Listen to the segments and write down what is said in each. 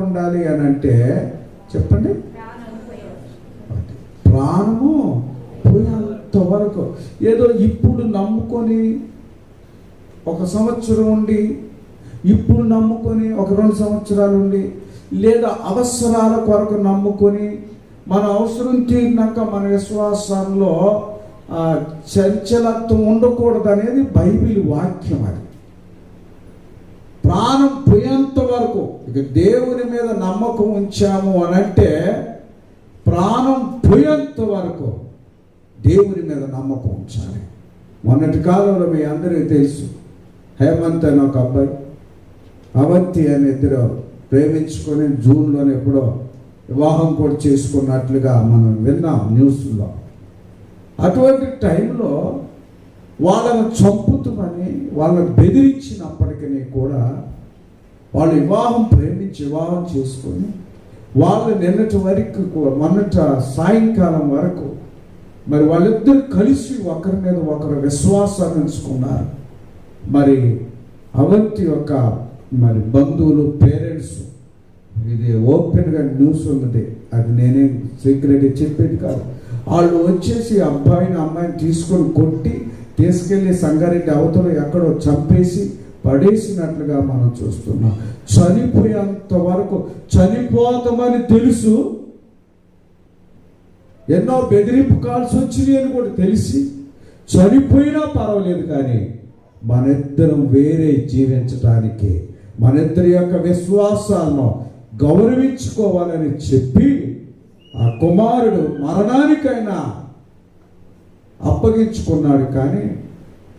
ఉండాలి అని అంటే చెప్పండి, ప్రాణము పోయేంత వరకు. ఏదో ఇప్పుడు నమ్ముకొని 1 సంవత్సరం ఉండి, ఇప్పుడు నమ్ముకొని 1-2 సంవత్సరాలు ఉండి, లేదా అవసరాల కొరకు నమ్ముకొని మన అవసరం తీరినాక మన విశ్వాసంలో చంచలత్వం ఉండకూడదు అనేది బైబిల్ వాక్యం. అది ప్రాణం పోయేంత వరకు ఇక దేవుని మీద నమ్మకం ఉంచాము అని అంటే ప్రాణం పోయేంత వరకు దేవుని మీద నమ్మకం ఉంచాలి. మొన్నటి కాలంలో మీ అందరికీ తెలుసు, హేమంత్ అని ఒక అబ్బాయి, అవంతి అని ఇద్దరు ప్రేమించుకొని జూన్లోనే ఎప్పుడో వివాహం కూడా చేసుకున్నట్లుగా మనం విన్నాం న్యూస్లో. అటువంటి టైంలో వాళ్ళను చంపుతామని వాళ్ళని బెదిరించినప్పటికీ కూడా వాళ్ళు ప్రేమించి వివాహం చేసుకొని వాళ్ళు నిన్నటి వరకు మొన్నట సాయంకాలం వరకు మరి వాళ్ళిద్దరు కలిసి ఒకరి మీద ఒకరు విశ్వాసాన్ని ఉంచుకున్నారు. మరి అవంతి యొక్క మరి బంధువులు, పేరెంట్స్, ఇది ఓపెన్గా న్యూస్ ఉన్నది, అది నేనే సీక్రెట్గా చెప్పేది కాదు. వాళ్ళు వచ్చేసి అమ్మాయిని తీసుకొని కొట్టి తీసుకెళ్ళి సంగారెడ్డి అవతల ఎక్కడో చంపేసి పడేసినట్లుగా మనం చూస్తున్నాం. చనిపోయేంత వరకు చనిపోతామని తెలుసు, ఎన్నో బెదిరింపు కాల్సి వచ్చినాయి అని కూడా తెలిసి చనిపోయినా పర్వాలేదు, కానీ మనిద్దరం వేరే జీవించడానికి, మనిద్దరి యొక్క విశ్వాసాలను గౌరవించుకోవాలని చెప్పి ఆ కుమారుడు మరణానికైనా అప్పగించుకున్నాడు. కానీ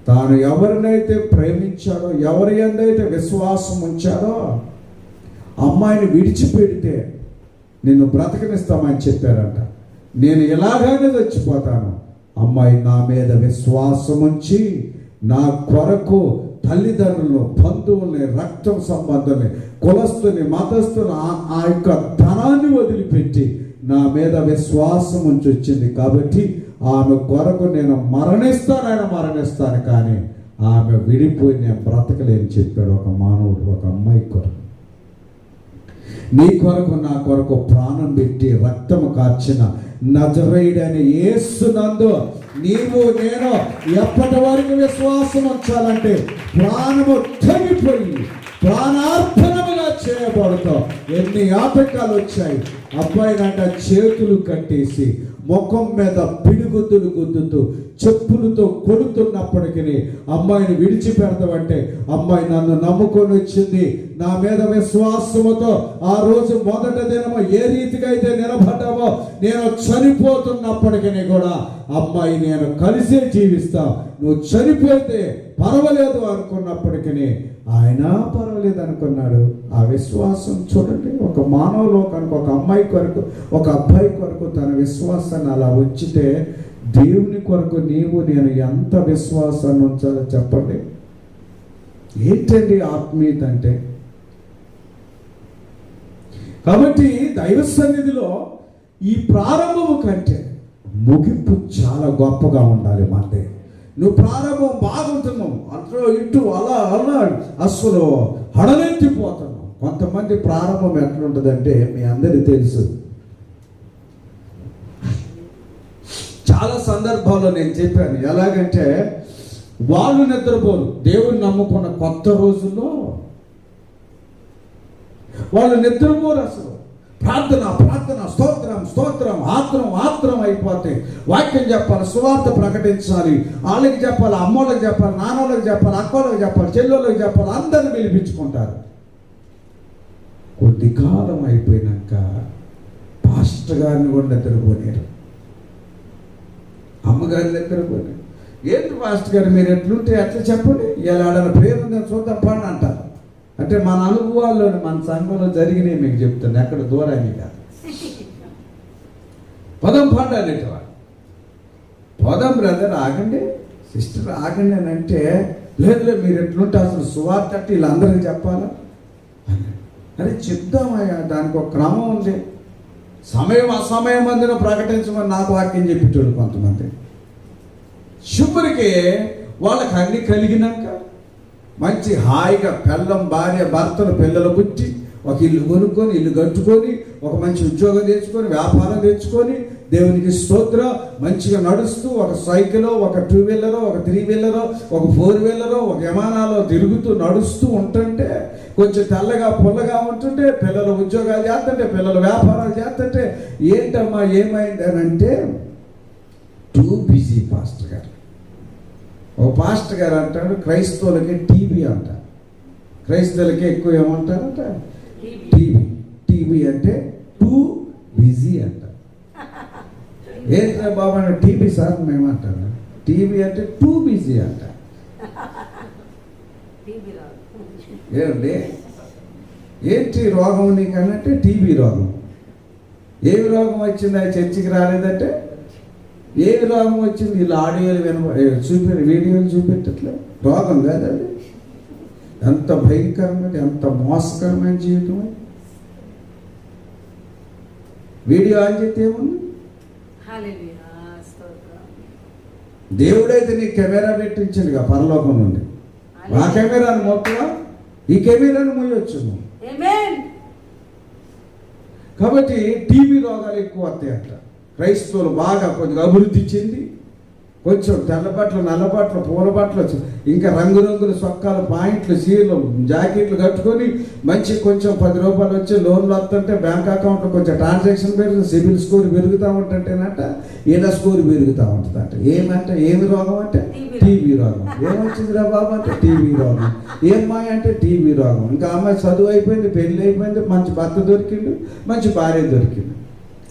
తాను ఎవరినైతే ప్రేమించాడో, ఎవరి యందైతే విశ్వాసం ఉంచాడో, అమ్మాయిని విడిచిపెడితే నిన్ను బ్రతకనిస్తామని చెప్పారంట. నేను ఎలాగైనా చచ్చిపోతాను, అమ్మాయి నా మీద విశ్వాసం ఉంచి నా కొరకు తల్లిదండ్రులను, బంధువుల్ని, రక్తం సంబంధాన్ని, కులస్తుని, మతస్థుని, ఆ యొక్క ధనాన్ని వదిలిపెట్టి నా మీద విశ్వాసం ఉంచి వచ్చింది. కాబట్టి ఆమె కొరకు నేను మరణిస్తాను, కానీ ఆమె విడిపోయి నేను బ్రతకలేని చెప్పాడు ఒక మానవుడు ఒక అమ్మాయి కొరకు. నీ కొరకు నా కొరకు ప్రాణం పెట్టి రక్తము కార్చిన నజరేయుడైన యేసునందు నీవు నేను ఎప్పటి వరకు విశ్వాసం ఉంచాలంటే ప్రాణము తగ్గిపోయి ప్రాణార్పణముగా చేయబడతావు. ఎన్ని ఆటంకాలు వచ్చాయి. అబ్బాయినంట చేతులు కట్టేసి ముఖం మీద పిడిగుద్దులు గుద్దుతూ చెప్పులతో కొడుతున్నప్పటికీ అమ్మాయిని విడిచిపెడతావంటే, అమ్మాయి నన్ను నమ్ముకొని వచ్చింది, నా మీద విశ్వాసముతో ఆ రోజు మొదటి దినము ఏ రీతిగా అయితే నిలబడ్డామో, నేను చనిపోతున్నప్పటికీ కూడా అమ్మాయి నేను కలిసే జీవిస్తా, నువ్వు చనిపోతే పర్వాలేదు అనుకున్నప్పటికీ ఆయన పర్వాలేదు అనుకున్నాడు. ఆ విశ్వాసం చూడండి, ఒక మానవ లోకానికి, ఒక అమ్మాయి కొరకు, ఒక అబ్బాయి కొరకు తన విశ్వాసాన్ని అలా ఉంచితే దేవుని కొరకు నీవు నేను ఎంత విశ్వాసాన్ని ఉంచాలో చెప్పండి. ఏంటండి ఆత్మీయత అంటే? కాబట్టి దైవ సన్నిధిలో ఈ ప్రారంభము కంటే ముగింపు చాలా గొప్పగా ఉండాలి. మనదే నువ్వు ప్రారంభం బాగుంటున్నావు, అట్లా ఇటు అలా అసలు హడలెత్తిపోతున్నావు. కొంతమంది ప్రారంభం ఎట్లుంటుందంటే మీ అందరికీ తెలుసు. చాలా సందర్భాల్లో నేను చెప్పాను, ఎలాగంటే వాళ్ళు నిద్రపోరు. దేవుని నమ్ముకున్న కొత్త రోజుల్లో వాళ్ళు నిద్రపోరు. అసలు ప్రార్థన స్తోత్రం ఆత్రం అయిపోతే వాక్యం చెప్పాలి, సువార్త ప్రకటించాలి, వాళ్ళకి చెప్పాలి, అమ్మోళ్ళకి చెప్పాలి, నాన్నోళ్ళకి చెప్పాలి, అక్కోళ్ళకి చెప్పాలి, చెల్లెళ్ళకి చెప్పాలి, అందరిని పిలిపించుకుంటారు. కొద్ది కాలం అయిపోయినాక పాస్టర్ గారిని కూడా నిద్రపోయారు, అమ్మగారిని నిద్రపోయారు. ఏంటి పాస్టర్ గారు మీరు ఎట్లుంటే ఎట్లా చెప్పండి, ఇలా ఆడన ప్రేమ ఉందని చూద్దాం పండి అంటారు. అంటే మన అనుభవాల్లో మన సంఘంలో జరిగినాయి మీకు చెప్తాను, ఎక్కడ దూరాన్ని కాదు. పదం పండు అనేటివాడు, పదం బ్రదర్ ఆగండి, సిస్టర్ ఆగండి అని అంటే, లేదు మీరు ఎట్లుంటే అసలు సువార్త అంటే వీళ్ళందరికీ చెప్పాలా? అరే చెప్దామయ్యా, దానికి ఒక క్రమం ఉంది. సమయం అసమయం మందిని ప్రకటించమని నాకు వాక్యం చెప్పేటోడు కొంతమంది. చివరికి వాళ్ళకి అన్ని కలిగినాక మంచి హాయిగా పెళ్ళం భార్య భర్తలు పిల్లలు పుట్టి ఒక ఇల్లు కొనుక్కొని, ఇల్లు కట్టుకొని, ఒక మంచి ఉద్యోగం తెచ్చుకొని, వ్యాపారం తెచ్చుకొని, దేవునికి స్తోత్రం, మంచిగా నడుస్తూ ఒక సైకిలో, ఒక 2 వీలరో, ఒక 3 వీలరో, ఒక 4 వీలరో, ఒక విమానాలో తిరుగుతూ నడుస్తూ ఉంటుంటే, కొంచెం తెల్లగా పుల్లగా ఉంటుంటే, పిల్లలు ఉద్యోగాలు చేస్తుంటే, పిల్లలు వ్యాపారాలు చేస్తుంటే, ఏంటమ్మా ఏమైంది అని అంటే, టూ బిజీ పాస్టర్ గారు. ఓ పాస్టర్ గారు అంటాడు, క్రైస్తవులకి టీవీ అంట. క్రైస్తవులకి ఎక్కువ ఏమంటారంట? టీవీ. టీవీ అంటే టూ బిజీ అంట. ఏంట్రా బాబా టీవీ సార్ మేమంటారు. టీవీ అంటే టూ బిజీ అంట. ఏమండి ఏంటి రోగం నీకనంటే టీవీ రోగం. ఏమి రోగం వచ్చింది? ఆ చర్చికి రాలేదంటే ఏమి రోగం వచ్చింది? ఇలా ఆడియోలు వీడియోలు చూపెట్టట్లే. రోగం కాదండి. ఎంత భయంకరమైన, ఎంత మోసకరమైన జీవితం. వీడియో ఆన్ చేస్తే ఏముంది? దేవుడైతే నీ కెమెరా పెట్టించిందిగా పరలోకం నుండి. ఆ కెమెరాను మొత్తం ఈ కెమెరాను మోయొచ్చు. కాబట్టి టీవీ రోగాలు ఎక్కువ వస్తాయి అంట. క్రైస్తవులు బాగా కొద్దిగా అభివృద్ధి చెంది, కొంచెం తెల్ల బట్టలు, నల్ల బట్టలు, పూల బట్టలు, ఇంకా రంగురంగుల సొక్కాలు, పాయింట్లు, సీలు, జాకెట్లు కట్టుకొని మంచి కొంచెం 10 రూపాయలు వచ్చి లోన్లు వస్తుంటే బ్యాంక్ అకౌంట్లో కొంచెం ట్రాన్సాక్షన్ పెరుగుతుంది, సిబిల్ స్కోర్ పెరుగుతూ ఉంటుంటేనట ఈయన స్కోర్ పెరుగుతూ ఉంటుందంట. ఏమంటే ఏమి రోగం అంటే టీవీ రోగం. ఏమొచ్చిందిరా బాబు అంటే టీవీ రోగం. ఏమ్మాయి అంటే టీవీ రోగం. ఇంకా అమ్మాయి చదువు అయిపోయింది, పెళ్ళి అయిపోయింది, మంచి భర్త దొరికిండు, మంచి భార్య దొరికింది,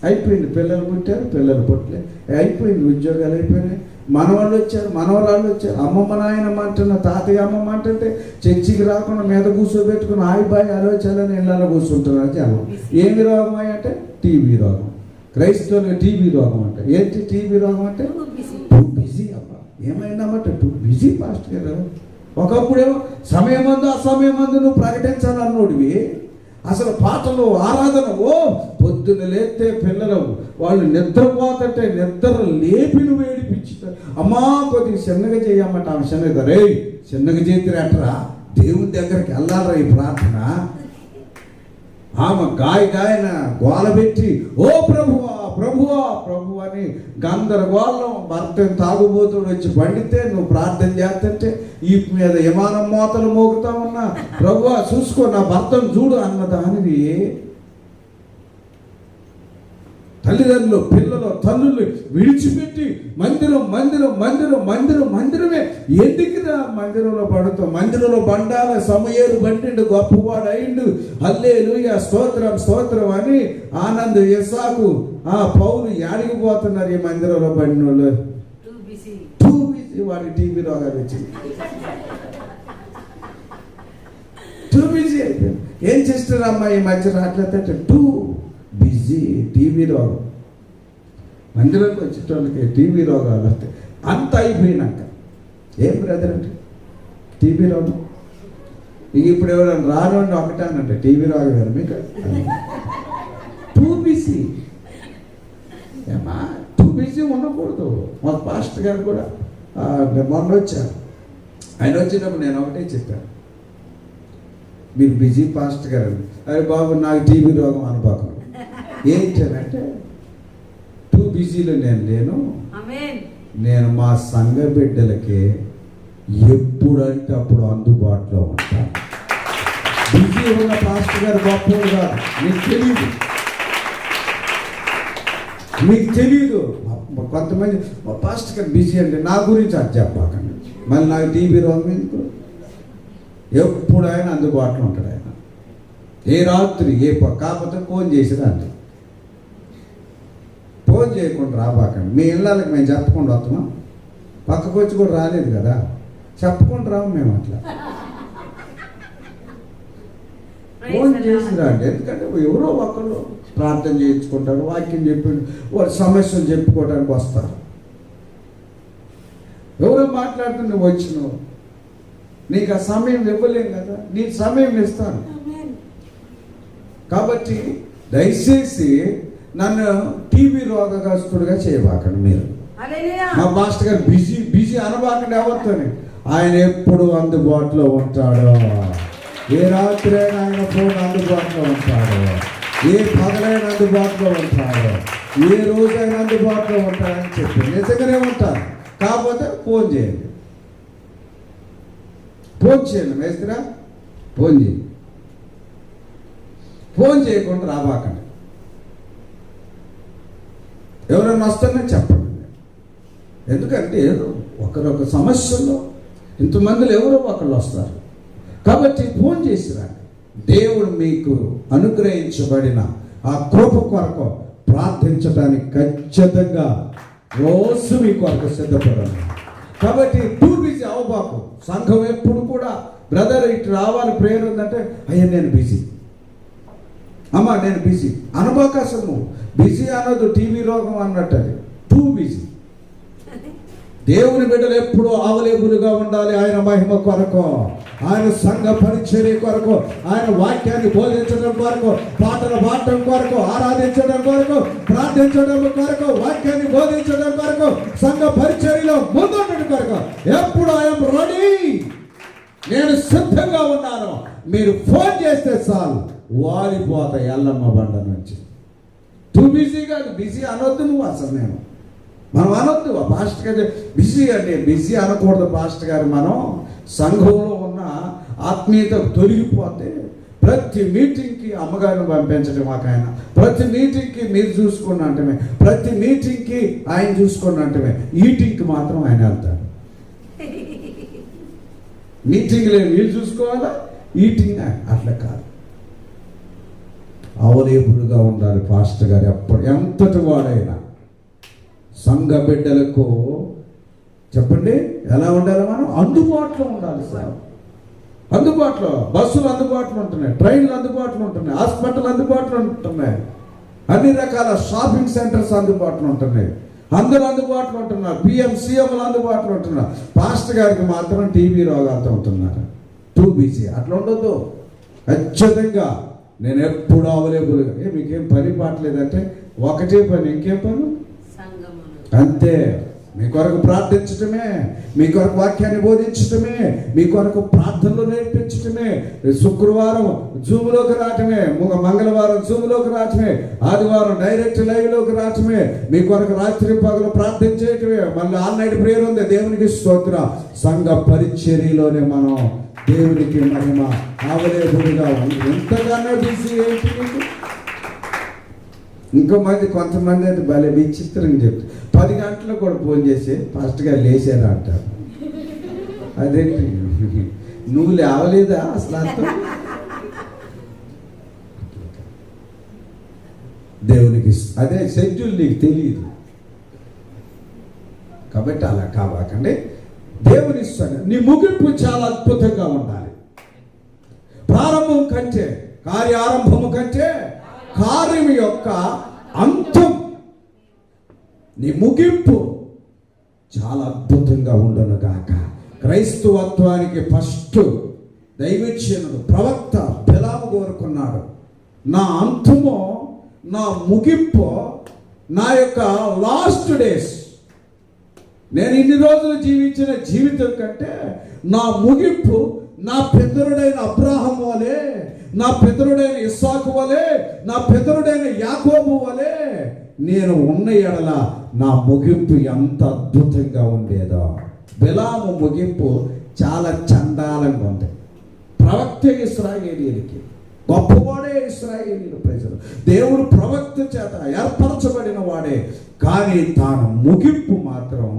అయిపోయింది. పిల్లలు పుట్టారు, పిల్లలు పుట్టలే, అయిపోయింది. ఉద్యోగాలు అయిపోయినాయి. మనవాళ్ళు వచ్చారు, మనవరాళ్ళు వచ్చారు. అమ్మమ్మ నాయనమ్మ అంటున్న, తాతయ్య అమ్మమ్మ అంటుంటే చర్చికి రాకుండా మీద కూర్చోబెట్టుకుని ఆయిబాయి ఆలోచనని ఇళ్ళలో కూర్చుంటున్నారు జనం. ఏమి రోగం అంటే టీవీ రోగం. క్రైస్తవులకి టీవీ రోగం అంటే ఏంటి? టీవీ రోగం అంటే టూ బిజీ. అబ్బా ఏమైందన్నమాట టూ బిజీ పాస్టర్ గారు. ఒకప్పుడేమో సమయం మందు అసమయం మందు నువ్వు ప్రకటించాలన్నోడివి. అసలు పాటలు, ఆరాధన, పొద్దున్న లేస్తే పిల్లలు వాళ్ళు నిద్రపోతుంటే నిద్ర లేపి నువ్వు ఏడిపించుతారు. అమ్మా కొద్దిగా చిన్నగా చేయమంట. ఆమె చిన్నగా రే చిన్నగా చేతిరేటరా, దేవుని దగ్గరికి వెళ్ళాలరా ఈ ప్రార్థన. ఆమె గాయన గోల పెట్టి ఓ ప్రభువా ప్రభువా ప్రభు అని గందరగోళం. భర్త తాగుబోతుడు వచ్చి పండితే నువ్వు ప్రార్థన చేస్తుంటే ఈ మీద విమానం మోతలు మోగుతా ఉన్నా, ప్రభువా చూసుకో నా భర్తను చూడు అన్నదానివి. తల్లిదండ్రులు, పిల్లలు, తల్లులు విడిచిపెట్టి మందిరం మందిరం మందిరం మందిరం మందిరమే. ఎందుకురా మందిరంలో పడుతాం? మందిరంలో బండాల సమయేరు బండిండు, గొప్పవాడు అయిండు, హల్లెలూయా స్తోత్రం స్తోత్రం అని ఆనంద్, ఇస్సాకు, పౌలు యాడిగిపోతున్నారు ఈ మందిరంలో పడిన వాళ్ళు. Too busy. వాడి టీవీ రోగాలు వచ్చింది. టూ బిజీ అయిపోయింది. ఏం చేస్తారు అమ్మా ఈ మధ్య రావట్లేదంటే టూ బిజీ. టీవీ రోగం. మందిరంలోకి వచ్చేటోళ్ళకి టీవీ రోగాలు వస్తాయి. అంత అయిపోయినాక ఏం బ్రదర్ అంటే టీవీ రోగం. ఇప్పుడు ఎవరైనా రానండి ఒకటానంటే టీవీ రోగం కదా మీకు. Too busy. ఏమా టూ బిజీ ఉండకూడదు. మా పాస్టర్ గారు కూడా మొన్న వచ్చారు. ఆయన వచ్చినప్పుడు నేను ఒకటే చెప్పాను, మీరు బిజీ పాస్టర్ గారు. అరే బాబు నాకు టీవీ రోగం అనుభవం. ఏంటంటే టూ బిజీలో నేను లేను. నేను మా సంఘ బిడ్డలకి ఎప్పుడంటే అప్పుడు అందుబాటులో ఉంటాను. బిజీ ఉన్న పాస్టర్ గారు గొప్పవాడు కాదు. మీకు తెలియదు. కొంతమంది మా పాస్టర్ గారు బిజీ అంటే నా గురించి అది చెప్పాకండి. మళ్ళీ నాకు టీవీ రోగం ఎందుకు? ఎప్పుడైనా అందుబాటులో ఉంటాడు ఆయన. ఏ రాత్రి కాకపోతే ఫోన్ చేసిరండి. ఫోన్ చేయకుండా రాబాకండి. మీ ఇళ్ళకి మేము చెప్పకుండా వస్తామా? పక్కకు వచ్చి కూడా రాలేదు కదా, చెప్పకుండా రాము మేము అట్లా. ఫోన్ చేసిరండి. ఎందుకంటే ఎవరో ఒకళ్ళు ప్రార్థన చేయించుకుంటారు, వాక్యం చెప్పి వారి సమస్యలు చెప్పుకోవడానికి వస్తారు. ఎవరో మాట్లాడుతూ నువ్వు వచ్చినావు, నీకు ఆ సమయం ఇవ్వలేం కదా, నీకు సమయం ఇస్తాను. కాబట్టి దయచేసి నన్ను టీవీ రోగగ్రస్తుడిగా చేయబాకండి. మీరు మా పాస్టర్ గారు బిజీ అనబాకండి ఎవరితోని. ఆయన ఎప్పుడు అందుబాటులో ఉంటాడో. ఏ రాత్రి అయినా ఆయన ఫోన్ అందుబాటులో ఉంటాడు, ఏ పగలైనా అందుబాటులో ఉంటాడు, ఏ రోజైనా అందుబాటులో ఉంటాడని చెప్పి నిజంగానే ఉంటారు. కాకపోతే ఫోన్ చేయండి, ఫోన్ చేయండి మేస్త్రా, ఫోన్ చేయండి. ఫోన్ చేయకుండా రాబాకండి. ఎవరైనా వస్తారని చెప్పండి. ఎందుకంటే ఒకరొక సమస్యల్లో ఇంతమందిలో ఎవరో ఒకళ్ళు వస్తారు. కాబట్టి ఫోన్ చేసి రండి. దేవుడు మీకు అనుగ్రహించబడిన ఆ కృప కొరకు ప్రార్థించడానికి ఖచ్చితంగా రోజు మీ కొరకు సిద్ధపడాలి. కాబట్టి టూ బిజీ అవ్వబాకు. సంఘం ఎప్పుడు కూడా బ్రదర్ ఇటు రావాలి ప్రేయర్ ఉందంటే అయ్యా నేను బిజీ, అమ్మ నేను బిజీ అనబాకాశము. బిజీ అన్నది టీవీ రోగం అన్నట్టు, అది టూ బిజీ. దేవుని బిడ్డలు ఎప్పుడూ అవైలబుల్గా ఉండాలి. ఆయన మహిమ కొరకు, ఆయన సంఘ పరిచర్య కొరకు, ఆయన వాక్యాన్ని బోధించడం కొరకు, పాటలు పాడటం కొరకు, ఆరాధించడం కొరకు, ప్రార్థించడం కొరకు, వాక్యాన్ని బోధించడం కొరకు, సంఘ పరిచర్యలో ముందుండడం కొరకు ఎప్పుడు ఐఎమ్ రెడీ, నేను సిద్ధంగా ఉన్నాను. మీరు ఫోన్ చేస్తే చాలు, వాలిపోతాయి ఎల్లమ్మ బండ నుంచి. టూ బిజీ కాదు, బిజీ అనొద్దు నువ్వు. అసలు మనం అనొద్దు. పాస్టర్ గారు బిజీ అంటే బిజీ అనకూడదు పాస్టర్ గారు. మనం సంఘంలో ఉన్న ఆత్మీయత తొలగిపోతే ప్రతి మీటింగ్కి అమ్మగారిని పంపించడం మాకు ఆయన, ప్రతి మీటింగ్కి మీరు చూసుకోండి అంటమే, ప్రతి మీటింగ్కి ఆయన చూసుకోండి అంటమే, ఈటింగ్కి మాత్రం ఆయన వెళ్తాడు. మీటింగ్ లేదు వీళ్ళు చూసుకోవాలా, ఈటింగ్ అట్లా కాదు. అవైలబుల్గా ఉండాలి పాస్టర్ గారు ఎప్పుడు, ఎంతటి వాడైనా. సంఘ బిడ్డలకు చెప్పండి ఎలా ఉండాలి, మనం అందుబాటులో ఉండాలి సార్. అందుబాటులో బస్సులు అందుబాటులో ఉంటున్నాయి, ట్రైన్లు అందుబాటులో ఉంటున్నాయి, హాస్పిటల్ అందుబాటులో ఉంటున్నాయి, అన్ని రకాల షాపింగ్ సెంటర్స్ అందుబాటులో ఉంటున్నాయి, అందరూ అందుబాటులో ఉంటున్నారు, పిఎంసీఎంలు అందుబాటులో ఉంటున్నారు. పాస్టర్ గారికి మాత్రం టీవీ రోగాలతో ఉంటున్నారు. Too busy. అట్లా ఉండొద్దు. ఖచ్చితంగా నేను ఎప్పుడు అవైలబుల్గా. మీకేం పని పాటలేదంటే ఒకటే పని, ఇంకేం పని అంతే. మీ కొరకు ప్రార్థించటమే, మీ కొరకు వాక్యాన్ని బోధించటమే, మీ కొరకు ప్రార్థనలు నేర్పించటమే, శుక్రవారం జూమ్లోకి రావటమే, మంగళవారం జూమ్లోకి రావటమే, ఆదివారం డైరెక్ట్ లైవ్లోకి రావటమే, మీ కొరకు రాత్రి పగలు ప్రార్థన చేయటమే. మళ్ళీ ఆల్ నైట్ ప్రేయర్ ఉంది. దేవునికి స్తోత్రం. సంఘ పరిచర్యలోనే మనం దేవునికి మహిమ అవైలబుల్గా ఉంది. ఎంతగానో బిజీ ఏంటి మీకు. ఇంకో మంది కొంతమంది అయితే భలే విచిత్రంగా చెప్తారు. 10 గంటలకు కూడా ఫోన్ చేసి పాస్టర్ గారు లేచారా అంటారు. అదేంటి నువ్వు లేవలేదా అసలు అర్థం. దేవునికి అదే షెడ్యూల్ నీకు తెలియదు కాబట్టి అలా కావాకండి. దేవుని నీ ముగింపు చాలా అద్భుతంగా ఉండాలి. ప్రారంభం కంటే కార్యారంభము కంటే కార్యం యొక్క అంతం, నీ ముగింపు చాలా అద్భుతంగా ఉండను గాక. క్రైస్తవత్వానికి ఫస్ట్ దైవజనుడు ప్రవక్త బిలాము కోరుకున్నాడు, నా అంతము, నా ముగింపు, నా యొక్క లాస్ట్ డేస్, నేను ఇన్ని రోజులు జీవించిన జీవితం కంటే నా ముగింపు నా పితరుడైన అబ్రాహాము వలె, నా పితరుడైన ఇస్సాకు వలె, నా పితరుడైన యాకోబు వలె నేను ఉన్న ఎడల నా ముగింపు ఎంత అద్భుతంగా ఉండేదో. బిలాము ముగింపు చాలా చండాలంగా ఉంది. ప్రవక్త ఇశ్రాయేలీయులకి గొప్పవాడే ఇశ్రాయేలీయుల ప్రజలు, దేవుడు ప్రవక్త చేత ఏర్పరచబడిన వాడే, కానీ తాను ముగింపు మాత్రం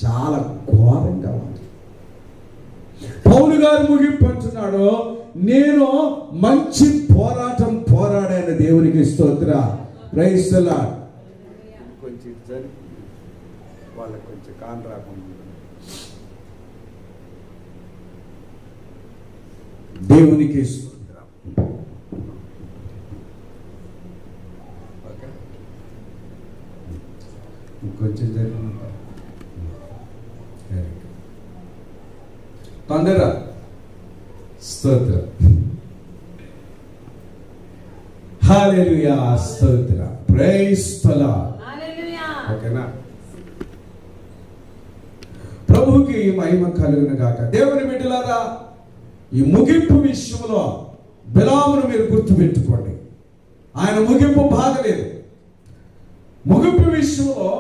చాలా ఘోరంగా ఉంది. పౌలు గారు ముగింపు అంటున్నాడు, నేను మంచి పోరాటం పోరాడాను. దేవునికి స్తోత్రం. Praise the lord. కొంచెం జరిగి వాళ్ళకి కొంచెం కాన్ రాకుండా దేవునికి స్తోత్రం. కొంచెం జరిగి తొందర స్తోత్రం. హల్లెలూయా. స్తోత్రం. Praise the lord. ఓకేనా. ప్రభువుకి మహిమ కలుగును గాక. దేవుని బిడ్డలారా, ఈ ముగింపు విషయంలో బిలామును మీరు గుర్తుపెట్టుకోండి. ఆయన ముగింపు బాగలేదు. ముగింపు విషయంలో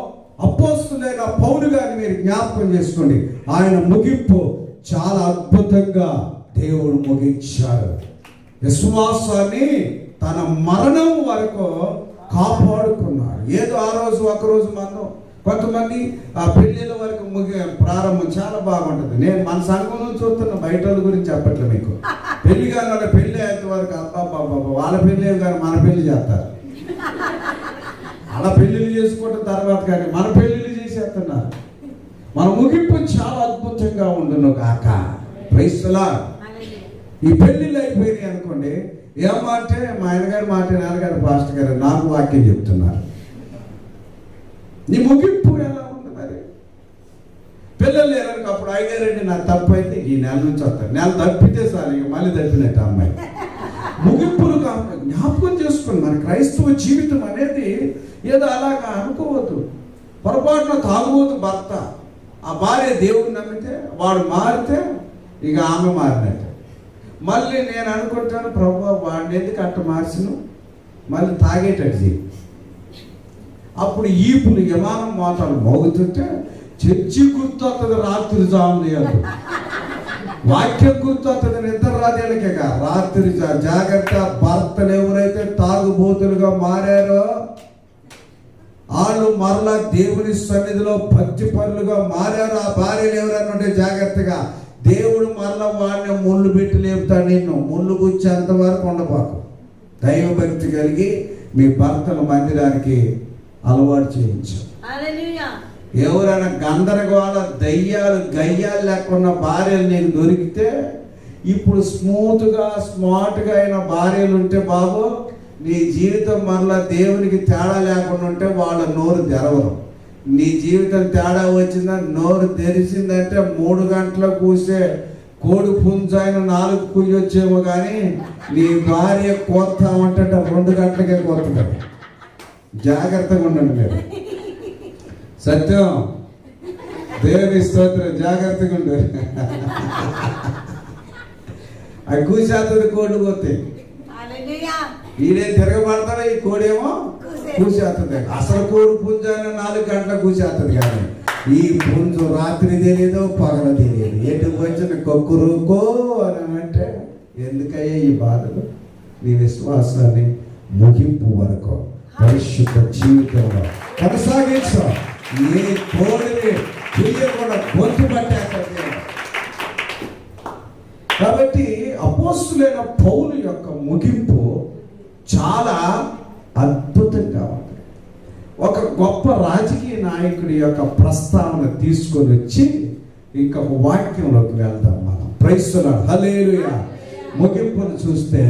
అపోస్తలుడైన పౌలు గారిని మీరు జ్ఞాపకం చేసుకోండి. ఆయన ముగింపు చాలా అద్భుతంగా దేవుడు ముగించాడు. విశ్వాసాన్ని తన మరణం వరకు కాపాడుకున్నాడు. ఏదో ఆ రోజు ఒకరోజు మనం కొంతమంది ఆ పెళ్ళిళ్ళ వరకు ప్రారంభం చాలా బాగుంటుంది. నేను మన సంఘం నుంచి చూస్తున్న బయట వాళ్ళ గురించి చెప్పట్లేదు మీకు. పెళ్లి కానీ వాళ్ళ పెళ్లి అయ్యేంత వరకు అబ్బాబ్బా వాళ్ళ పెళ్ళి కానీ మన పెళ్లి చేస్తారు. అలా పెళ్లిళ్ళు చేసుకోవడం తర్వాత కానీ మన పెళ్లిళ్ళు చేసేస్తున్నారు. మన ముగింపు చాలా అద్భుతంగా ఉండును గాక. Praise the lord. ఈ పెళ్లిళ్ళు అయిపోయినాయి అనుకోండి, ఏమంటే మా ఆయనగారు మాట నాన్నగారు పాస్టర్ గారు నాకు వాక్యం చెప్తున్నారు. నీ ముగింపు ఎలా ఉంది మరి? పిల్లలు లేరనుకో, అప్పుడు అయ్యారండి నాకు తప్పు అయితే ఈ నెల నుంచి వస్తారు. నెల తప్పితే సార్ ఇక మళ్ళీ తప్పినట్టు అమ్మాయి. ముగింపులు జ్ఞాపకం చేసుకోండి. మన క్రైస్తవ జీవితం అనేది ఏదో అలాగా అనుకోవద్దు. పొరపాటున తాగుబోతు భర్త, ఆ భార్య దేవుడిని నమ్మితే వాడు మారితే ఇక ఆమె మారినట్టు. మళ్ళీ నేను అనుకుంటాను, ప్రభు వాడిని ఎందుకు అట్ట మార్చును, మళ్ళీ తాగేటట్టు చేయి. అప్పుడు ఈపులు విమానం మోతాలు మోగుతుంటే చర్చి గుర్తొస్తుంది, రాత్రి జాములు వాక్యం గుర్తొస్తుంది, నిద్ర రాదేళ్ళకే రాత్రి జాగ్రత్త. భర్తలు ఎవరైతే తాగుబోతులుగా మారారో వాళ్ళు మరలా దేవుని సన్నిధిలో భక్తి పరులుగా మారారు. ఆ భార్యలు ఎవరైనా ఉంటే జాగ్రత్తగా, దేవుడు మరలా వాడిని ముళ్ళు పెట్టి లేపుతాడు. నిన్ను ముళ్ళు గుచ్చేంత వరకు ఉండబాకు. దైవభక్తి కలిగి మీ భర్తల మందిరానికి అలవాటు చేయించు. ఎవరైనా గందరగోళ దయ్యాలు గయ్యాలు లేకున్న భార్యలు నీకు దొరికితే, ఇప్పుడు స్మార్ట్గా అయిన భార్యలు ఉంటే బాబు నీ జీవితం మరలా దేవునికి తేడా లేకుండా ఉంటే వాళ్ళ నోరు తెరవరు. నీ జీవితం తేడా వచ్చిందా, నోరు తెరిచిందంటే 3 గంటలకు కూసే కోడి పుంజైన 4 కూయొచ్చేమో కానీ నీ భార్య కోస్తామంటే 2 గంటలకే కోస్తాడు. జాగ్రత్తగా ఉండండి మీరు. సత్యం, దేవుని స్తోత్రం. జాగ్రత్తగా ఉండారు. అవి కూసేస్తుంది, కోళ్ళు పోతాయి. ఈడే తిరగబడతాడు, ఈ కోడేమో కూసేస్తుంది. అసలు కోడి పుంజైన 4 గంటలకు కూసేస్తుంది. కానీ ఈ పుంజు రాత్రి తెలియదు, పగల తెలియదు. ఎటు వచ్చిన కొక్కురుకో అని అంటే ఎందుకయ్యా ఈ బాధలు? నీ విశ్వాసాన్ని ముగింపు వరకు పరిశుద్ధ జీవితంలో కొనసాగించు. నీ కోడిని కూడా గొంతు పట్టేస్తుంది. కాబట్టి అపోస్తులైన పౌలు యొక్క ముగింపు చాలా అద్భుతంగా ఉంది. ఒక గొప్ప రాజకీయ నాయకుడి యొక్క ప్రస్తావన తీసుకొని వచ్చి ఇంకొక వాక్యంలోకి వెళ్దాం మనం. Praise the lord. హల్లెలూయా. ముగింపును చూస్తే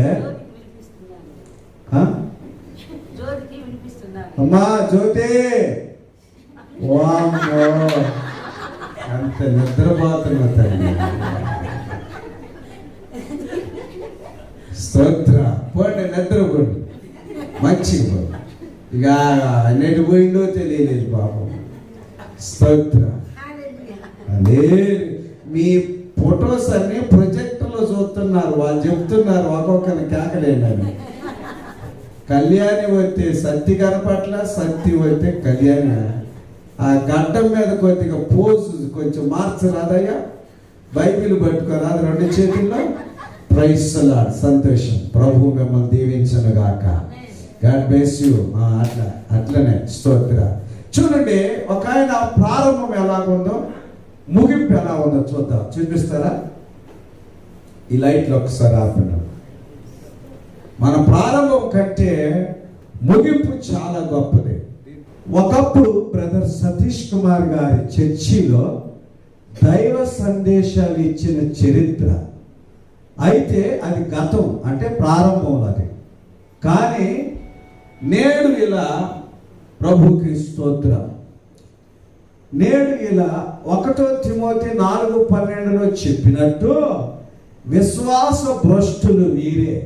అమ్మా జ్యోతి, వామ్మో అంత నిద్రపోతున్న తల్లి. స్తోత్ర. పోండి నిద్రపోండి, మంచిగా పోండి. ఇక నెట్ పోయిందో తెలియలేదు పాపం. స్తోత్ర. అదే మీ ఫొటోస్ అన్ని ప్రొజెక్టర్లో చూస్తున్నారు. వాళ్ళు చెప్తున్నారు ఒక్కొక్కరిని కేకలేండి. కళ్యాణి వస్తే సత్తి కనపట్ల, సత్తి వస్తే కళ్యాణి. ఆ గడ్డం మీద కొద్దిగా పోజు కొంచెం మార్చరాదయ్యా. బైబిల్ పట్టుకోరాదు 2 చేతుల్లో. Praise the lord. సంతోషం. ప్రభు మిమ్మల్ని దీవించను గాక. God bless you. అట్లనే స్తోత్ర. చూడండి, ఒక ఆయన ప్రారంభం ఎలాగుందో ముగింపు ఎలా ఉందో చూద్దాం. చూపిస్తారా? ఈ లైట్లు ఒకసారి ఆపండి. మన ప్రారంభం కంటే ముగింపు చాలా గొప్పది. ఒకప్పుడు బ్రదర్ సతీష్ కుమార్ గారి చర్చిలో దైవ సందేశాలు ఇచ్చిన చరిత్ర. అయితే అది గతం, అంటే ప్రారంభం అది. కానీ నేడు ఇలా ప్రభుకి స్తోత్రం. నేడు ఇలా 1 తిమోతి 4:12లో చెప్పినట్టు విశ్వాస భ్రష్టులు వీరే.